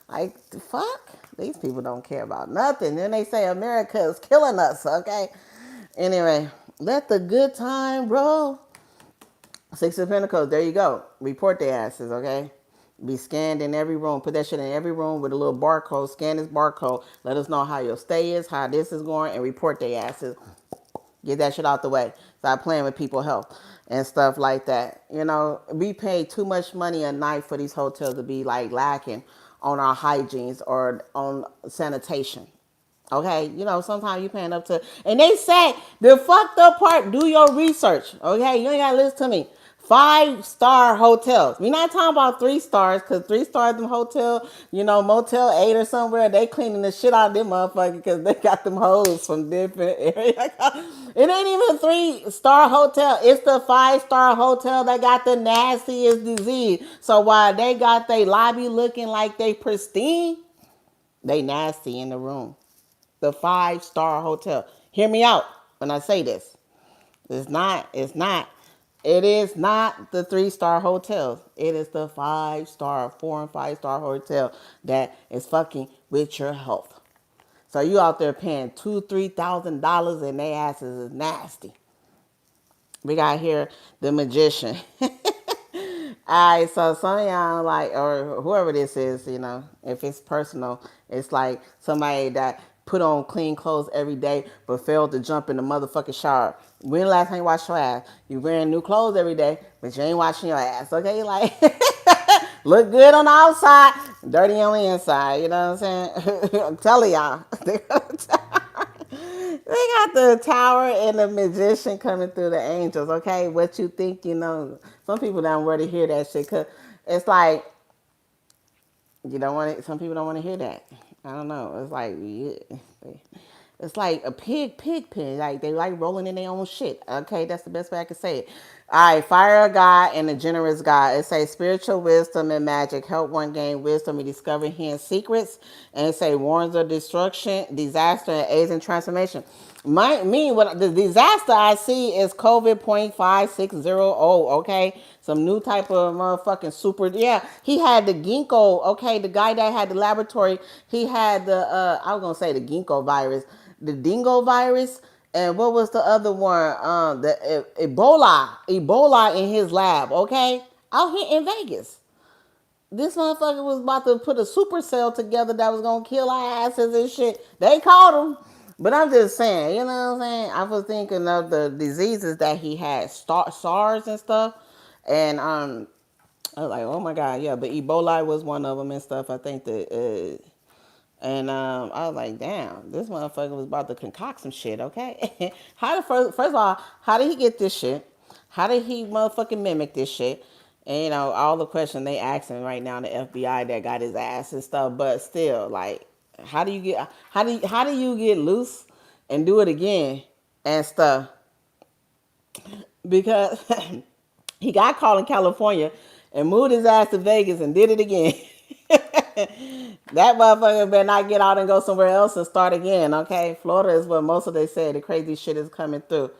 Like, the fuck, these people don't care about nothing. Then they say America is killing us. Okay. Anyway, let the good time roll. Six of Pentacles, there you go. Report their asses, okay? Be scanned in every room. Put that shit in every room with a little barcode. Scan this barcode. Let us know how your stay is, how this is going, and report their asses. Get that shit out the way. Stop playing with people's health and stuff like that. You know, we pay too much money a night for these hotels to be like lacking on our hygienes or on sanitation. Okay, you know, sometimes you paying up to, and they say the fucked up part, do your research. Okay, you ain't gotta listen to me. 5-star hotels. We're not talking about 3 stars, because 3 stars in hotel, you know, Motel 8 or somewhere, they cleaning the shit out of them motherfuckers because they got them hoes from different areas. It ain't even a 3-star hotel. It's the 5-star hotel that got the nastiest disease. So while they got their lobby looking like they pristine, they nasty in the room. the 5-star hotel. Hear me out when I say this. It is not the 3-star hotels. It is the 5-star, 4 and 5-star hotel that is fucking with your health. So you out there paying $2,000-$3,000 and they asses is nasty. We got here the magician. All right, so some of y'all like, or whoever this is, if it's personal, it's like somebody that put on clean clothes every day but failed to jump in the motherfucking shower. When the last time you washed your ass? You wearing new clothes every day, but you ain't washing your ass, okay? Like, look good on the outside, dirty on the inside, you know what I'm saying? I'm telling y'all. They got the tower and the magician coming through the angels, okay? What you think, some people don't want to hear that shit because it's like, you don't want it. Some people don't want to hear that. I don't know. It's like, yeah, it's like a pig. Like they like rolling in their own shit. Okay, that's the best way I can say it. All right, fire of God and a generous God. It says spiritual wisdom and magic help one gain wisdom and discover hidden secrets. And it say warns of destruction, disaster, and aids in transformation. What the disaster I see is COVID.5600. Okay, some new type of motherfucking super. Yeah, he had the ginkgo. Okay, the guy that had the laboratory, he had the I was gonna say the ginkgo virus, the dingo virus, and what was the other one? The Ebola in his lab. Okay, out here in Vegas. This motherfucker was about to put a supercell together that was gonna kill our asses and shit. They caught him. But I'm just saying, you know what I'm saying? I was thinking of the diseases that he had, SARS and stuff. And I was like, oh my God, yeah. But Ebola was one of them and stuff. I think that, and I was like, damn, this motherfucker was about to concoct some shit, okay? First of all, how did he get this shit? How did he motherfucking mimic this shit? And all the questions they asking right now in the FBI that got his ass and stuff, but still, like, how do you get loose and do it again and stuff? Because he got caught in California and moved his ass to Vegas and did it again. That motherfucker better not get out and go somewhere else and start again, okay? Florida is what most of they say the crazy shit is coming through.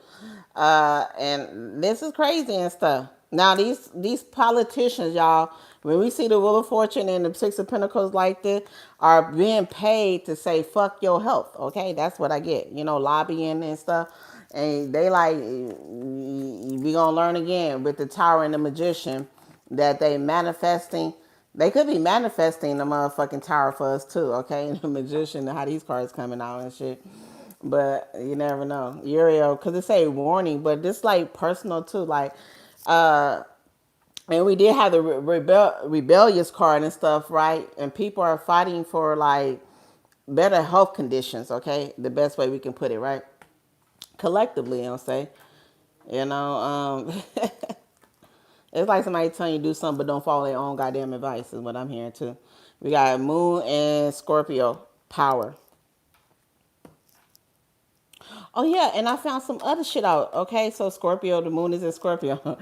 And this is crazy and stuff. Now these politicians, y'all, when we see the Wheel of Fortune and the Six of Pentacles like this, are being paid to say fuck your health. Okay, that's what I get. Lobbying and stuff. And they like, we gonna learn again with the Tower and the Magician that they manifesting. They could be manifesting the motherfucking tower for us too, okay? And the magician, how these cards coming out and shit. But you never know. Uriel, because it say warning, but this like personal too. Like, and we did have the rebellious card and stuff, right? And people are fighting for like better health conditions, okay? The best way we can put it, right? Collectively, I'll say. You know, it's like somebody telling you to do something but don't follow their own goddamn advice is what I'm hearing too. We got Moon and Scorpio power. Oh yeah, and I found some other shit out. Okay, so Scorpio, the moon is in Scorpio.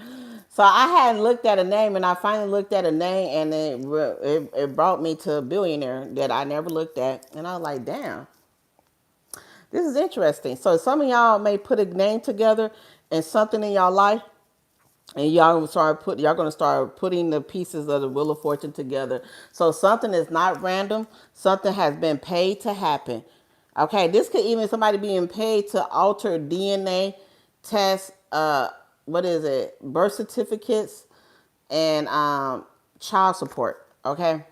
So I hadn't looked at a name, and I finally looked at a name, and it brought me to a billionaire that I never looked at, and I was like, damn, this is interesting. So some of y'all may put a name together and something in y'all life, and y'all gonna start putting the pieces of the Wheel of Fortune together. So something is not random. Something has been paid to happen. Okay, this could even somebody being paid to alter DNA tests. What is it? Birth certificates and child support. Okay.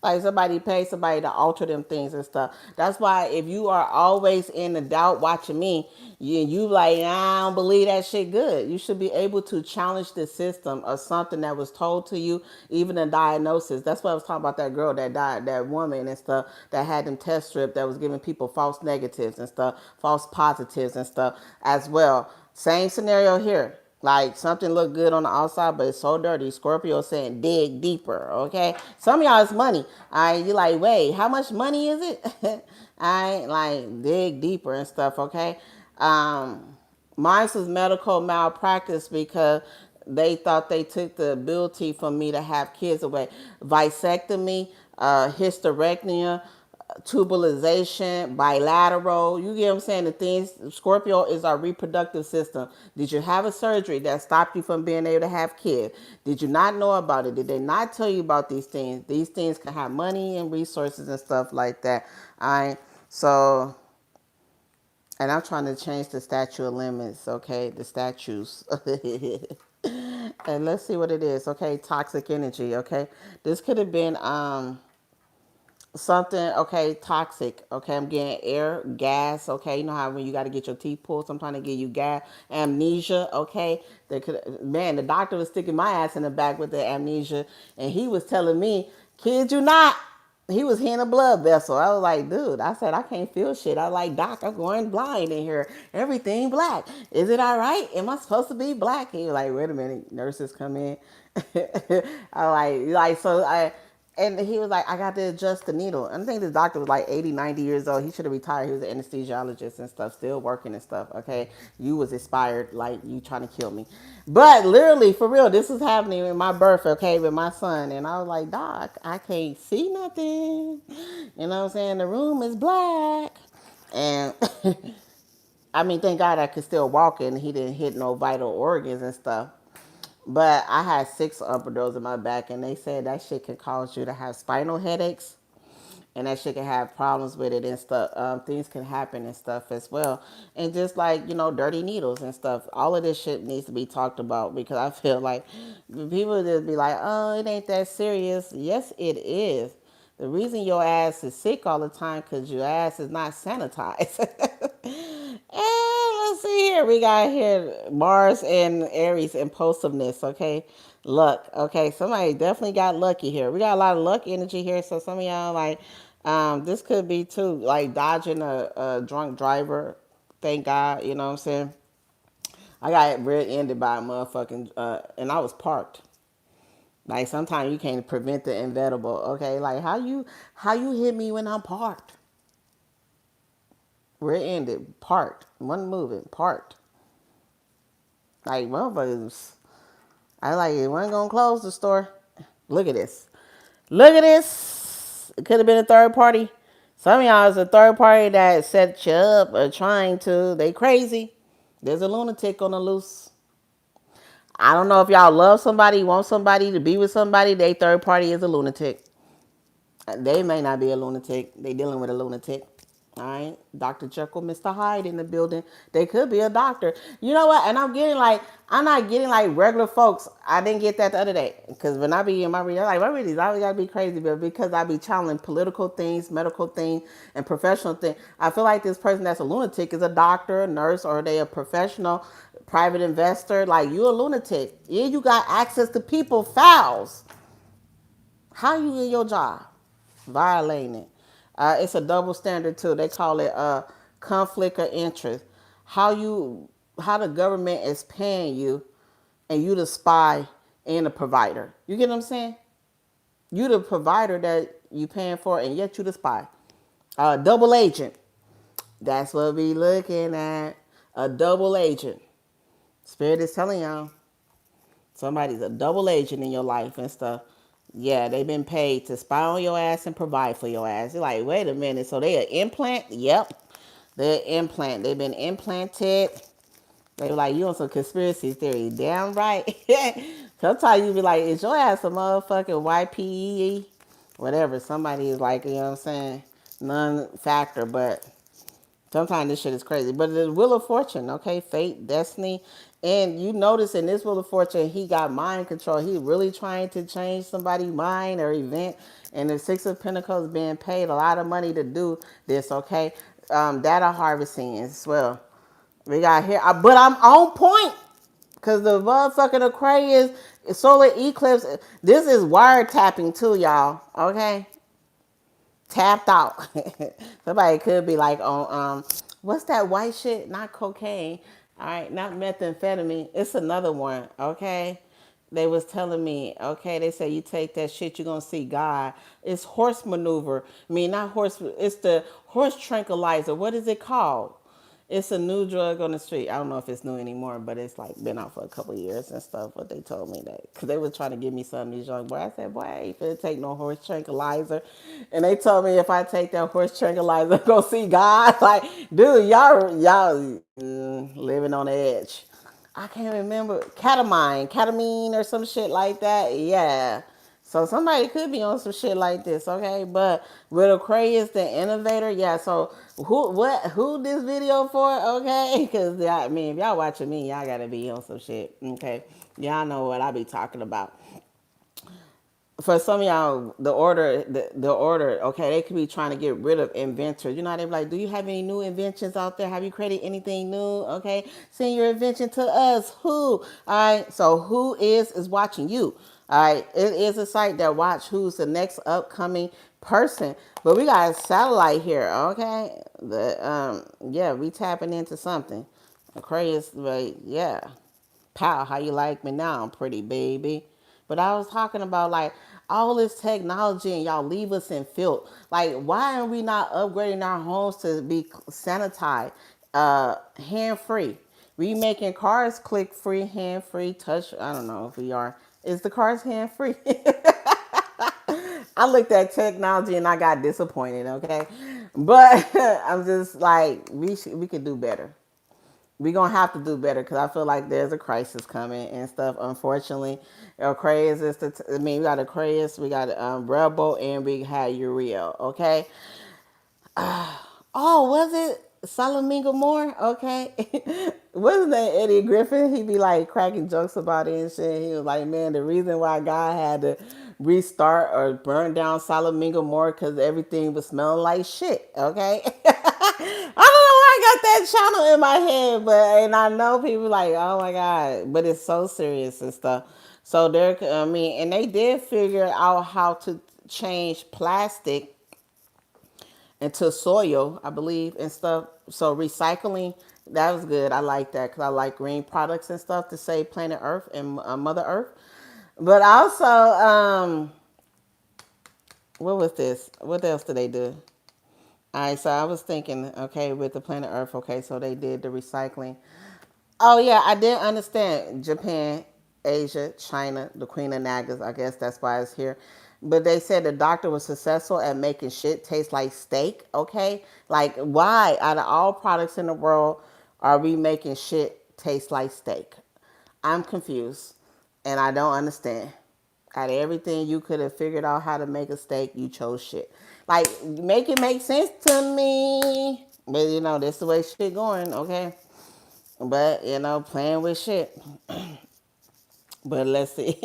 Like somebody pay somebody to alter them things and stuff. That's why if you are always in the doubt watching me, you like, I don't believe that shit good. You should be able to challenge the system of something that was told to you, even a diagnosis. That's what I was talking about, that girl that died, that woman and stuff that had them test strips that was giving people false negatives and stuff, false positives and stuff as well. Same scenario here. Like something look good on the outside, but it's so dirty. Scorpio saying dig deeper, okay? Some of y'all it's money. You like, wait, how much money is it? I like dig deeper and stuff, okay? Mine was medical malpractice because they thought they took the ability for me to have kids away. Vasectomy, hysterectomy, tubalization, bilateral. You get what I'm saying? The things, Scorpio is our reproductive system. Did you have a surgery that stopped you from being able to have kids? Did you not know about it? Did they not tell you about these things? These things can have money and resources and stuff like that. All right. So, and I'm trying to change the statute of limits, okay? The statutes. And let's see what it is, okay? Toxic energy, okay? This could have been something, okay, toxic, okay? I'm getting air, gas, okay? You know how when you got to get your teeth pulled, sometimes they give you gas, amnesia, okay? They could, man, the doctor was sticking my ass in the back with the amnesia, and he was telling me, kid, you not. He was hitting a blood vessel. I was like, dude, I said, I can't feel shit. I was like, doc, I'm going blind in here. Everything black. Is it all right? Am I supposed to be black? He was like, wait a minute. Nurses come in. I so I, and he was like, I got to adjust the needle. And I think the doctor was like 80, 90 years old. He should have retired. He was an anesthesiologist and stuff, still working and stuff. Okay. You was inspired, like you trying to kill me. But literally, for real, this was happening in my birth, okay, with my son. And I was like, doc, I can't see nothing. You know what I'm saying? The room is black. And I mean, thank God I could still walk and he didn't hit no vital organs and stuff. But I had 6 overdoses in my back, and they said that shit can cause you to have spinal headaches, and that shit can have problems with it and stuff. Things can happen and stuff as well, and just like dirty needles and stuff. All of this shit needs to be talked about because I feel like people just be like, "Oh, it ain't that serious." Yes, it is. The reason your ass is sick all the time because your ass is not sanitized. And let's see here. We got here Mars and Aries impulsiveness. Okay. Luck. Okay. Somebody definitely got lucky here. We got a lot of luck energy here. So some of y'all like, this could be too, like dodging a drunk driver. Thank God. You know what I'm saying? I got rear-ended by a motherfucking, and I was parked. Like sometimes you can't prevent the inevitable. Okay. Like how you hit me when I'm parked? Rear-ended, parked, wasn't moving, parked. Like motherfuckers, I like it. Wasn't gonna close the store. Look at this. Look at this. It could have been a third party. Some of y'all is a third party that set you up or trying to. They crazy. There's a lunatic on the loose. I don't know if y'all love somebody, want somebody to be with somebody. They third party is a lunatic. They may not be a lunatic. They dealing with a lunatic. All right. Dr. Jekyll, Mr. Hyde in the building. They could be a doctor. You know what? And I'm not getting like regular folks. I didn't get that the other day. Because when I be in my reading, like my readings, I always gotta be crazy, but because I be channeling political things, medical things, and professional things, I feel like this person that's a lunatic is a doctor, a nurse, or they a professional, private investor. Like you a lunatic. Yeah, you got access to people files. How you in your job? Violating it. It's a double standard too. They call it conflict of interest. How you, how the government is paying you, and you the spy and the provider. You get what I'm saying? You the provider that you paying for, and yet you the spy. Double agent. That's what we looking at. A double agent. Spirit is telling y'all. Somebody's a double agent in your life and stuff. Yeah, they've been paid to spy on your ass and provide for your ass. You're like, wait a minute. So they an implant? Yep. They're an implant. They've been implanted. They were like, you on some conspiracy theory. Damn right. Sometimes you be like, is your ass a motherfucking YPE? Whatever. Somebody is like, you know what I'm saying? Non-factor, but sometimes this shit is crazy. But the Wheel of Fortune, okay? Fate, destiny. And you notice in this Wheel of Fortune, he got mind control. He really trying to change somebody's mind or event. And the Six of Pentacles being paid a lot of money to do this, okay? Data harvesting as well. We got here. But I'm on point. Because the motherfucking Aquarius solar eclipse, this is wiretapping too, y'all. Okay? Tapped out. Somebody could be like on what's that white shit? Not cocaine. All right, not methamphetamine. It's another one. Okay. They was telling me, okay, they say you take that shit, you're gonna see God. It's horse maneuver. I mean, not horse, it's the horse tranquilizer. What is it called? It's a new drug on the street. I don't know if it's new anymore, but it's like been out for a couple of years and stuff. But they told me that because they were trying to give me some of these young boy. I said, boy, I ain't finna take no horse tranquilizer. And they told me if I take that horse tranquilizer, I'm gonna see God. Like, dude, y'all living on the edge. I can't remember ketamine or some shit like that. Yeah. So somebody could be on some shit like this, okay? But with Aquarius, the innovator, yeah. So who this video for, okay? Because I mean, if y'all watching me, y'all gotta be on some shit, okay? Y'all know what I be talking about. For some of y'all, the order, okay, they could be trying to get rid of inventors. You know how they be like, do you have any new inventions out there? Have you created anything new? Okay, send your invention to us. Who? All right, so who is watching you? All right, it is a site that watch who's the next upcoming person. But we got a satellite here, okay? Yeah, we tapping into something. Aquarius, but yeah. Pow, how you like me now, pretty baby? But I was talking about like all this technology and y'all leave us in filth. Like, why are we not upgrading our homes to be sanitized, hand free? We making cars click free, hand free, touch. I don't know if we are. Is the cars hand free? I looked at technology and I got disappointed. Okay, but I'm just like we could do better. We're gonna have to do better because I feel like there's a crisis coming and stuff. Unfortunately, Aquarius is I mean, we got Aquarius, we got Rebel, and we had Uriel. Okay. Oh, was it Salaminga Moore? Okay. Wasn't that Eddie Griffin? He be like cracking jokes about it and shit. He was like, man, the reason why God had to restart or burn down Salaminga Moore because everything was smelling like shit. Okay. I don't know why I got that channel in my head, but and I know people like, oh my God, but it's so serious and stuff. So there, I mean, and they did figure out how to change plastic into soil, I believe, and stuff. So recycling, that was good. I like that because I like green products and stuff to save planet Earth and Mother Earth. But also, what was this? What else did they do? All right, so I was thinking, okay, with the planet Earth, okay, so they did the recycling. Oh yeah, I didn't understand Japan, Asia, China, the Queen of Nagas. I guess that's why it's here. But they said the doctor was successful at making shit taste like steak. Okay, like why out of all products in the world are we making shit taste like steak? I'm confused, and I don't understand. Out of everything you could have figured out how to make a steak, you chose shit. Like make it make sense to me. But you know, that's the way shit going. Okay. But you know, playing with shit. But let's see.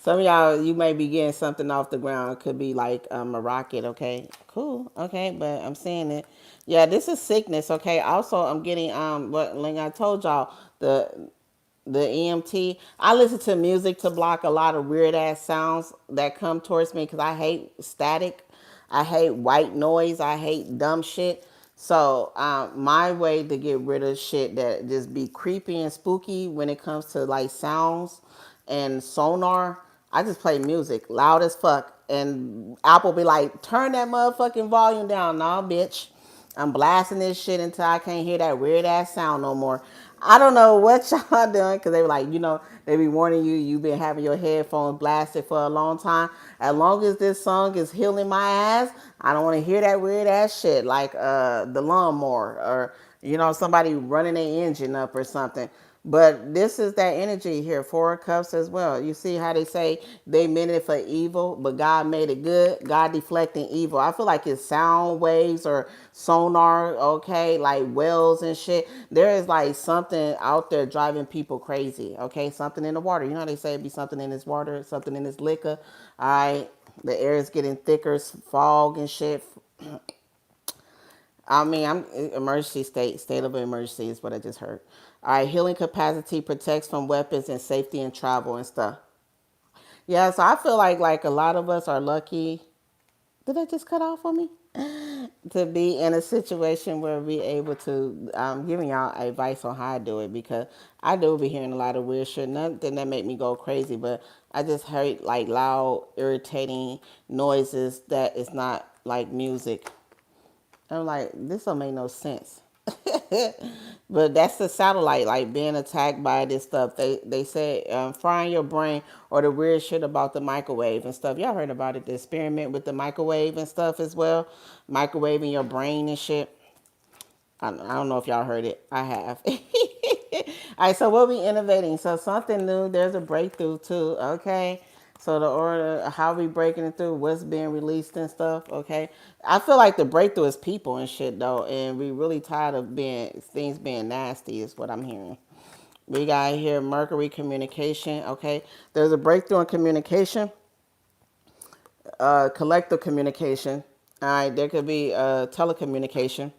Some of y'all, you may be getting something off the ground. It could be like a rocket. Okay, cool. Okay, but I'm seeing it. Yeah, this is sickness. Okay. Also, I'm getting what like I told y'all the EMT. I listen to music to block a lot of weird ass sounds that come towards me because I hate static. I hate white noise. I hate dumb shit. So my way to get rid of shit that just be creepy and spooky when it comes to like sounds and sonar, I just play music loud as fuck. And Apple be like, turn that motherfucking volume down. Nah, bitch. I'm blasting this shit until I can't hear that weird ass sound no more. I don't know what y'all doing because they were like, you know, they be warning you, you've been having your headphones blasted for a long time. As long as this song is healing my ass, I don't want to hear that weird ass shit like the lawnmower or, you know, somebody running their engine up or something. But this is that energy here, Four of Cups as well. You see how they say they meant it for evil, but God made it good. God deflecting evil. I feel like it's sound waves or sonar, okay, like wells and shit. There is like something out there driving people crazy, okay? Something in the water. You know how they say it be something in this water, something in this liquor. All right, the air is getting thicker, fog and shit. I mean, I'm emergency state of emergency is what I just heard. All right, healing capacity protects from weapons and safety in travel and stuff. Yeah, so I feel like a lot of us are lucky. Did that just cut off on me? To be in a situation where we able to giving y'all advice on how I do it because I do be hearing a lot of weird shit. Nothing that make me go crazy, but I just heard like loud, irritating noises that is not like music. I'm like, this don't make no sense. But that's the satellite, like being attacked by this stuff. They say frying your brain or the weird shit about the microwave and stuff. Y'all heard about it, the experiment with the microwave and stuff as well. Microwaving your brain and shit. I don't know if y'all heard it. I have. All right, so we'll be innovating. So something new. There's a breakthrough too. Okay. So the order, how we breaking it through, what's being released and stuff. Okay. I feel like the breakthrough is people and shit though, and we really tired of being things being nasty. Is what I'm hearing. We got here Mercury communication. Okay. There's a breakthrough in communication, collective communication. All right. There could be telecommunication.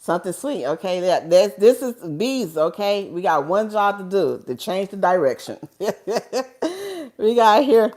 Something sweet, okay? This is bees, okay? We got one job to do, to change the direction. We got here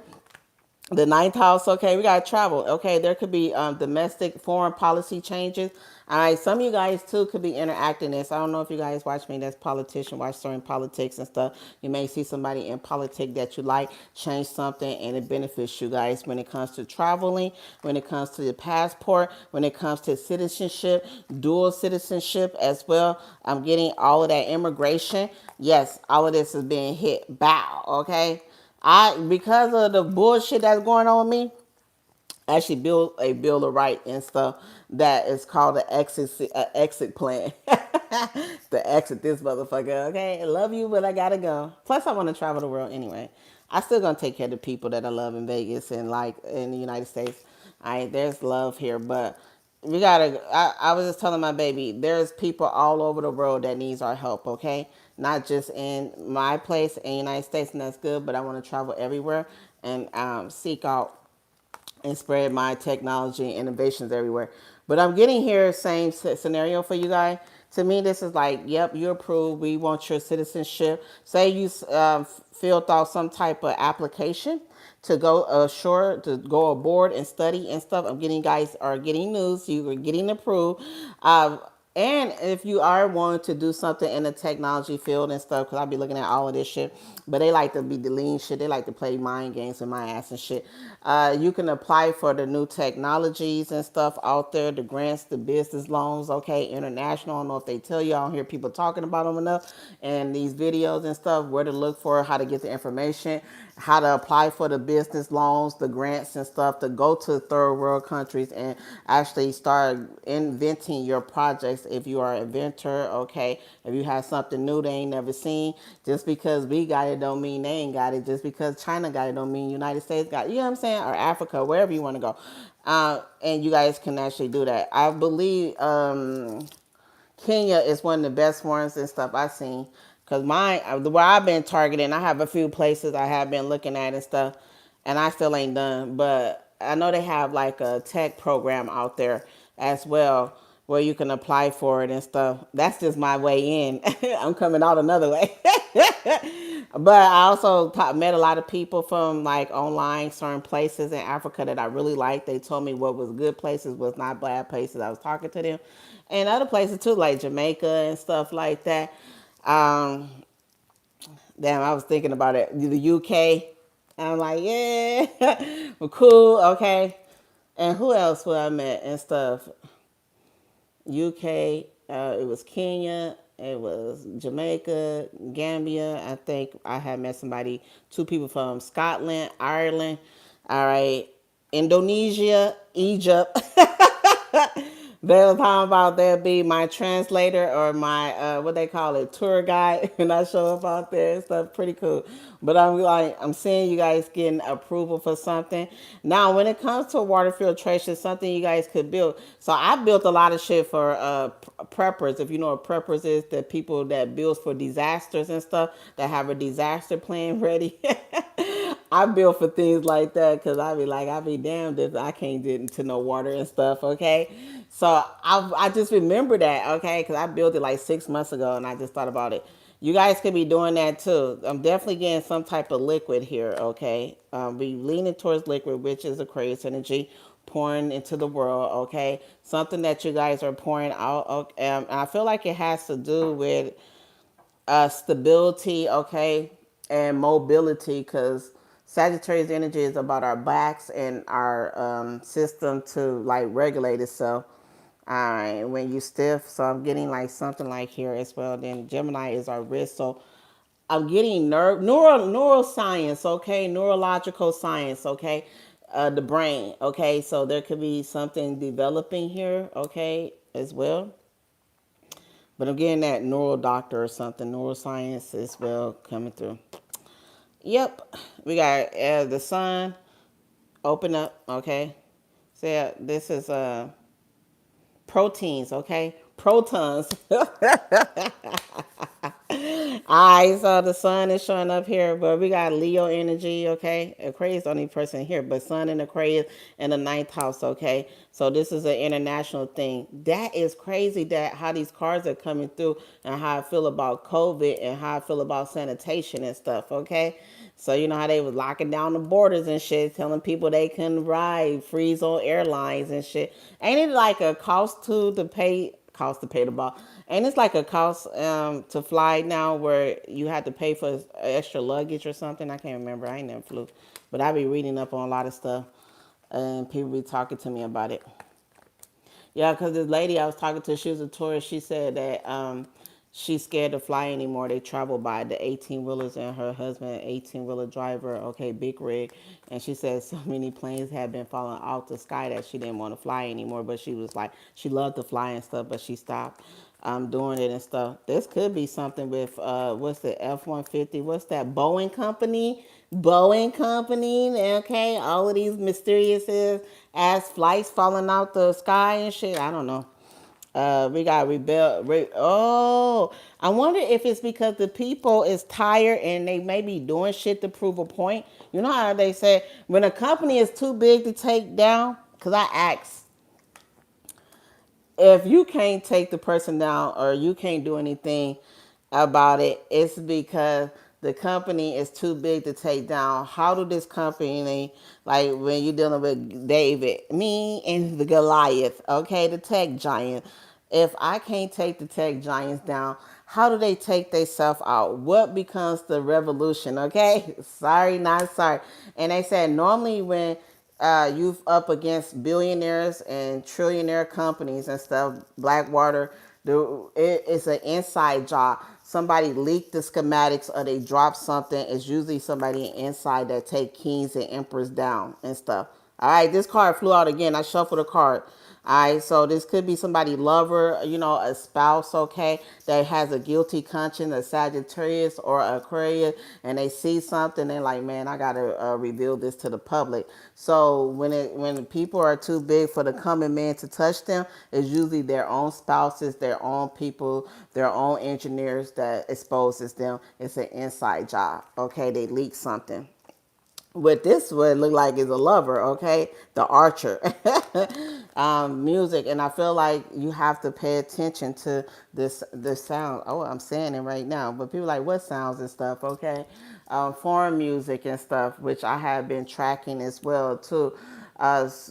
the ninth house, okay? We got to travel, okay? There could be domestic foreign policy changes. All right, some of you guys too could be interacting this. I don't know if you guys watch me that's politician, watch certain politics and stuff. You may see somebody in politics that you like, change something, and it benefits you guys when it comes to traveling, when it comes to the passport, when it comes to citizenship, dual citizenship as well. I'm getting all of that immigration. Yes, all of this is being hit. Bow, okay? Because of the bullshit that's going on with me, actually build a bill of right and stuff that is called the exit plan. The exit this motherfucker. Okay, I love you, but I gotta go. Plus, I want to travel the world anyway. I still gonna take care of the people that I love in Vegas and like in the United States. There's love here, but we gotta. I was just telling my baby, there's people all over the world that needs our help. Okay, not just in my place in the United States, and that's good. But I want to travel everywhere and seek out and spread my technology and innovations everywhere. But I'm getting here, same scenario for you guys. To me, this is like, yep, you approve. We want your citizenship. Say you filled out some type of application to go ashore, to go aboard and study and stuff. I'm getting guys are getting news. You are getting approved. And if you are wanting to do something in the technology field and stuff, because I'll be looking at all of this shit, but they like to be deleting shit. They like to play mind games with my ass and shit. You can apply for the new technologies and stuff out there, the grants, the business loans, okay, international. I don't know if they tell you. I don't hear people talking about them enough. And these videos and stuff, where to look for, how to get the information, how to apply for the business loans, the grants and stuff, to go to third world countries and actually start inventing your projects if you are an inventor, okay? If you have something new they ain't never seen, just because we got it don't mean they ain't got it. Just because China got it don't mean United States got it. You know what I'm saying? Or Africa, wherever you want to go. And you guys can actually do that. I believe Kenya is one of the best ones and stuff I've seen. Cause mine, where I've been targeting, I have a few places I have been looking at and stuff, and I still ain't done. But I know they have like a tech program out there as well where you can apply for it and stuff. That's just my way in. I'm coming out another way. But I also met a lot of people from like online certain places in Africa that I really liked. They told me what was good places, was not bad places. I was talking to them, and other places too, like Jamaica and stuff like that. Um, Damn, I was thinking about it. The UK. I'm like, yeah, well, cool, okay. And who else would I met and stuff? UK. It was Kenya. It was Jamaica, Gambia. I think I had met somebody, two people from Scotland, Ireland. All right, Indonesia, Egypt. They were talking about they'll be my translator or my what they call it, tour guide when I show up out there and stuff. Pretty cool. But I'm like, I'm seeing you guys getting approval for something. Now, when it comes to water filtration, something you guys could build. So I built a lot of shit for preppers. If you know what preppers is, the people that builds for disasters and stuff, that have a disaster plan ready. I build for things like that because I be damned if I can't get into no water and stuff, okay? So I just remember that, okay? Because I built it like 6 months ago and I just thought about it. You guys could be doing that too. I'm definitely getting some type of liquid here, okay? We leaning towards liquid, which is Aquarius energy, pouring into the world, okay? Something that you guys are pouring out. Okay? I feel like it has to do with stability, okay, and mobility, because Sagittarius energy is about our backs and our system to like regulate itself. All right, when you stiff, so I'm getting like something like here as well. Then Gemini is our wrist, so I'm getting neuroscience, okay, neurological science, okay, the brain, okay. So there could be something developing here, okay, as well. But I'm getting that neural doctor or something, neuroscience as well coming through. Yep, we got the sun open up, okay. So yeah, this is proteins, okay, protons. Alright, so the sun is showing up here, but we got Leo energy, okay? Aquarius is the only person here, but sun in Aquarius in the ninth house, okay? So this is an international thing. That is crazy that how these cards are coming through and how I feel about COVID and how I feel about sanitation and stuff, okay? So you know how they was locking down the borders and shit, telling people they couldn't ride, freeze on airlines and shit. Ain't it like a cost to pay the ball? And it's like a cost to fly now where you have to pay for extra luggage or something. I can't remember. I ain't never flew, but I be reading up on a lot of stuff, and people be talking to me about it. Yeah, because this lady I was talking to, she was a tourist. She said that she's scared to fly anymore. They travel by the 18 wheelers and her husband, 18-wheeler driver, okay, big rig. And she said so many planes had been falling out the sky that she didn't want to fly anymore. But she was like, she loved to fly and stuff, but she stopped doing it and stuff. This could be something with what's the F-150? What's that Boeing company? Boeing company, okay? All of these mysterious ass flights falling out the sky and shit. I don't know. We got oh, I wonder if it's because the people is tired and they may be doing shit to prove a point. You know how they say when a company is too big to take down? Because I asked, if you can't take the person down or you can't do anything about it, it's because the company is too big to take down. How do this company, like when you're dealing with David, me and the Goliath, okay, the tech giant, if I can't take the tech giants down, how do they take themselves out? What becomes the revolution? Okay, sorry, not sorry. And they said normally when you've up against billionaires and trillionaire companies and stuff, Blackwater, it's an inside job. Somebody leaked the schematics or they dropped something. It's usually somebody inside that take kings and emperors down and stuff. All right, this card flew out again. I shuffled a card. All right, so this could be somebody lover, you know, a spouse, okay, that has a guilty conscience, a Sagittarius or Aquarius, and they see something, they're like, man, I gotta reveal this to the public. So when people are too big for the common man to touch them, it's usually their own spouses, their own people, their own engineers that exposes them. It's an inside job, okay? They leak something. What this would look like is a lover, okay? The archer. Music, and I feel like you have to pay attention to this sound. Oh, I'm saying it right now, but people like what sounds and stuff, okay? Foreign music and stuff, which I have been tracking as well too.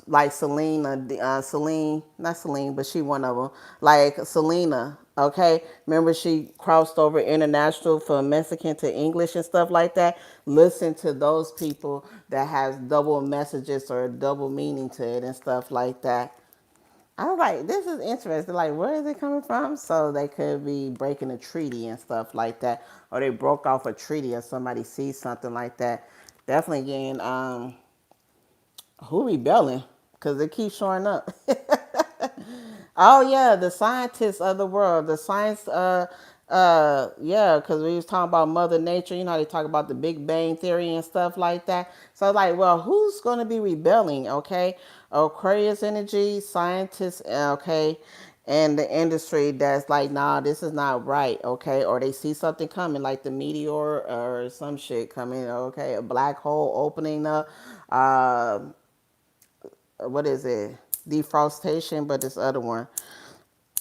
Like Celine, not Celine, but she one of them. Like Selena, okay? Remember she crossed over international from Mexican to English and stuff like that. Listen to those people that has double messages or double meaning to it and stuff like that. I was like, this is interesting. Like, where is it coming from? So they could be breaking a treaty and stuff like that, or they broke off a treaty, or somebody sees something like that. Definitely getting who rebelling because it keeps showing up. Oh yeah, the scientists of the world, the science, yeah, because we was talking about Mother Nature. You know, they talk about the Big Bang Theory and stuff like that. So like, well, who's going to be rebelling? Okay, Aquarius energy, scientists, okay, and the industry that's like, nah, this is not right, okay, or they see something coming, like the meteor or some shit coming, okay, a black hole opening up. What is it? Defrostation, but this other one,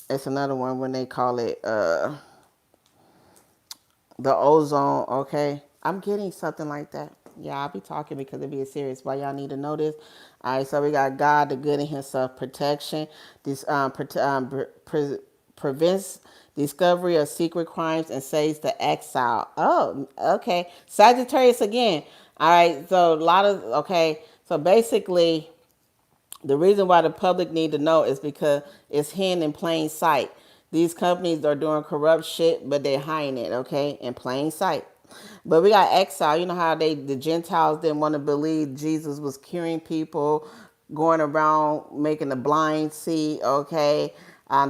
it's another one when they call it the ozone. Okay, I'm getting something like that. Yeah, I'll be talking because it be serious. Why y'all need to know this? All right, so we got God, the good in Himself, protection. This prevents discovery of secret crimes and saves the exile. Oh, okay. Sagittarius again. All right, so a lot of okay. So basically, The reason why the public need to know is because it's hidden in plain sight. These companies are doing corrupt shit, but they're hiding it, okay, in plain sight. But we got exile. You know how the Gentiles didn't want to believe Jesus was curing people, going around making the blind see, okay?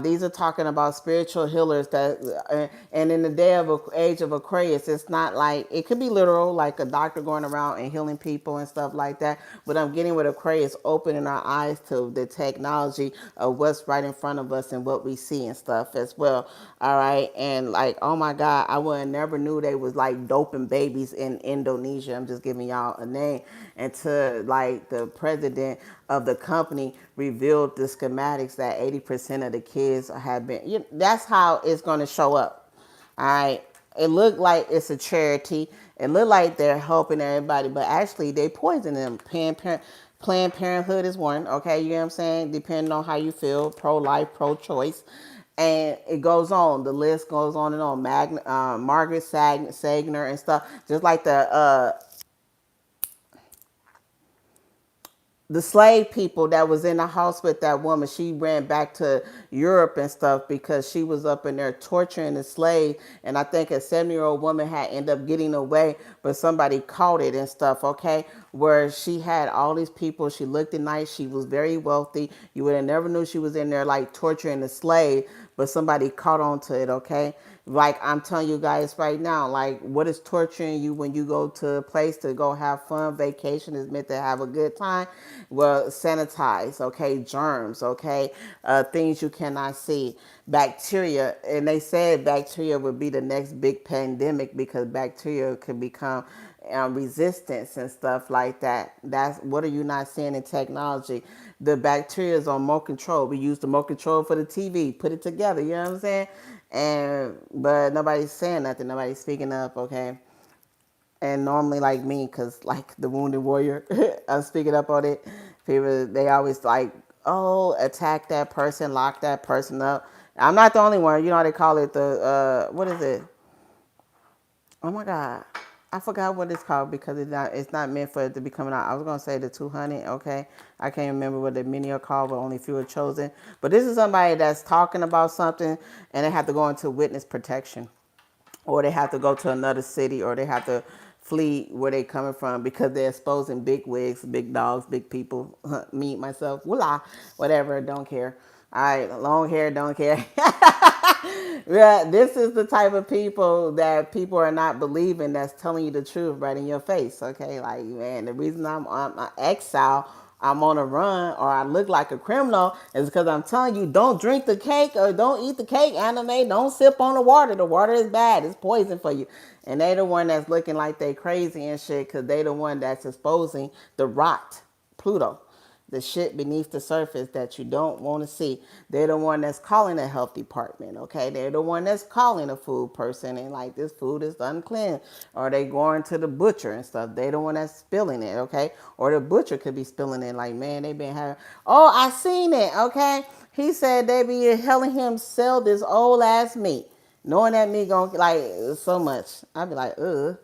These are talking about spiritual healers and in the day of age of Aquarius, it's not like it could be literal, like a doctor going around and healing people and stuff like that. But I'm getting with Aquarius, opening our eyes to the technology of what's right in front of us and what we see and stuff as well. All right, and like, oh my God, I would have never knew they was like doping babies in Indonesia. I'm just giving y'all a name. Until like the president of the company revealed the schematics that 80% of the kids have been. That's how it's going to show up. All right. It looked like it's a charity. It looked like they're helping everybody, but actually they poison them. Planned Parenthood is one. Okay, you know what I'm saying? Depending on how you feel, pro-life, pro-choice. And it goes on. The list goes on and on. Margaret Sagner and stuff. Just like the slave people that was in the house with that woman, she ran back to Europe and stuff because she was up in there torturing the slave. And I think a 70-year-old woman had ended up getting away, but somebody caught it and stuff, okay? Where she had all these people. She looked nice. She was very wealthy. You would have never knew she was in there like torturing the slave, but somebody caught on to it, okay? Like I'm telling you guys right now, like what is torturing you when you go to a place to go have fun, vacation is meant to have a good time. Well, sanitize, okay, germs, okay, things you cannot see, bacteria, and they said bacteria would be the next big pandemic because bacteria could become resistance and stuff like that. That's what are you not seeing in technology? The bacteria is on remote control. We use the remote control for the TV. Put it together. You know what I'm saying? And but nobody's saying nothing. Nobody's speaking up. Okay. And normally, like me, cause like the wounded warrior, I'm speaking up on it. People they always like, oh, attack that person, lock that person up. I'm not the only one. You know how they call it the what is it? Oh my God. I forgot what it's called because it's not meant for it to be coming out. I was gonna say the 200, okay. I can't remember what the many are called, but only few are chosen. But this is somebody that's talking about something and they have to go into witness protection. Or they have to go to another city or they have to flee where they coming from because they're exposing big wigs, big dogs, big people, me, myself, voila, whatever, don't care. All right, long hair, don't care. Yeah, this is the type of people that people are not believing that's telling you the truth right in your face. Okay, like man, the reason I'm on exile, I'm on a run, or I look like a criminal is because I'm telling you, don't drink the cake or don't eat the cake. Anime, don't sip on the water. The water is bad. It's poison for you. And they the one that's looking like they crazy and shit because they the one that's exposing the rot, Pluto, the shit beneath the surface that you don't want to see. They're the one that's calling a health department, okay? They're the one that's calling a food person and like this food is unclean. Or they going to the butcher and stuff. They the one that's spilling it, okay? Or the butcher could be spilling it like, man, they been having, oh, I seen it, okay? He said they be helping him sell this old ass meat. Knowing that meat gonna like so much. I'd be like, ugh.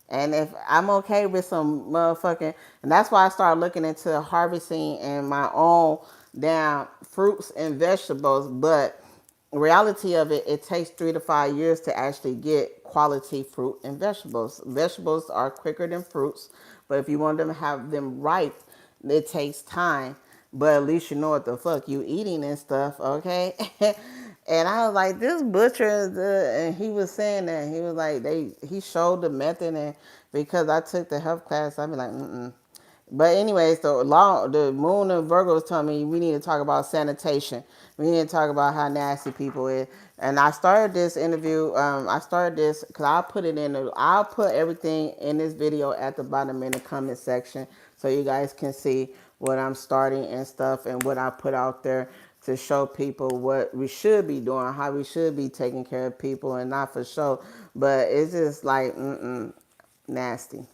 And if I'm okay with some motherfucking, and that's why I started looking into harvesting and my own damn fruits and vegetables. But reality of it, it takes 3 to 5 years to actually get quality fruit and vegetables. Vegetables are quicker than fruits, but if you want them to have them ripe, it takes time. But at least you know what the fuck you eating and stuff, okay? And I was like, this butcher, and he was saying that he was like, he showed the method, and because I took the health class, I'd be like, mm. But anyways, the moon of Virgo was telling me we need to talk about sanitation. We need to talk about how nasty people is. And I started this interview. I started this because I'll put everything in this video at the bottom in the comment section so you guys can see what I'm starting and stuff and what I put out there to show people what we should be doing, how we should be taking care of people, and not for show. But it's just like nasty.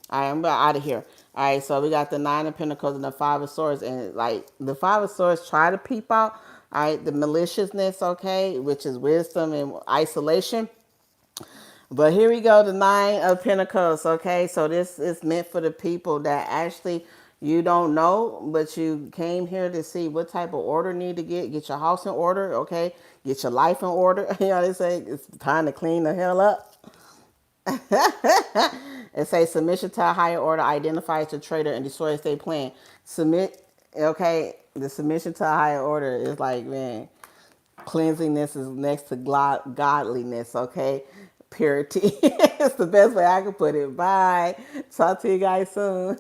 All right, I'm out of here. All right, so we got the Nine of Pentacles and the Five of Swords, and like the Five of Swords try to peep out. All right, the maliciousness, okay, which is wisdom and isolation. But here we go, the Nine of Pentacles, okay? So this is meant for the people that actually, You don't know, but you came here to see what type of order need to get your house in order, okay? Get your life in order. You know, they say it's time to clean the hell up. It says submission to a higher order identifies the traitor and destroys their plan. Submit, okay? The submission to a higher order is like, man, cleansingness is next to godliness, okay? Purity. It's the best way I can put it. Bye. Talk to you guys soon.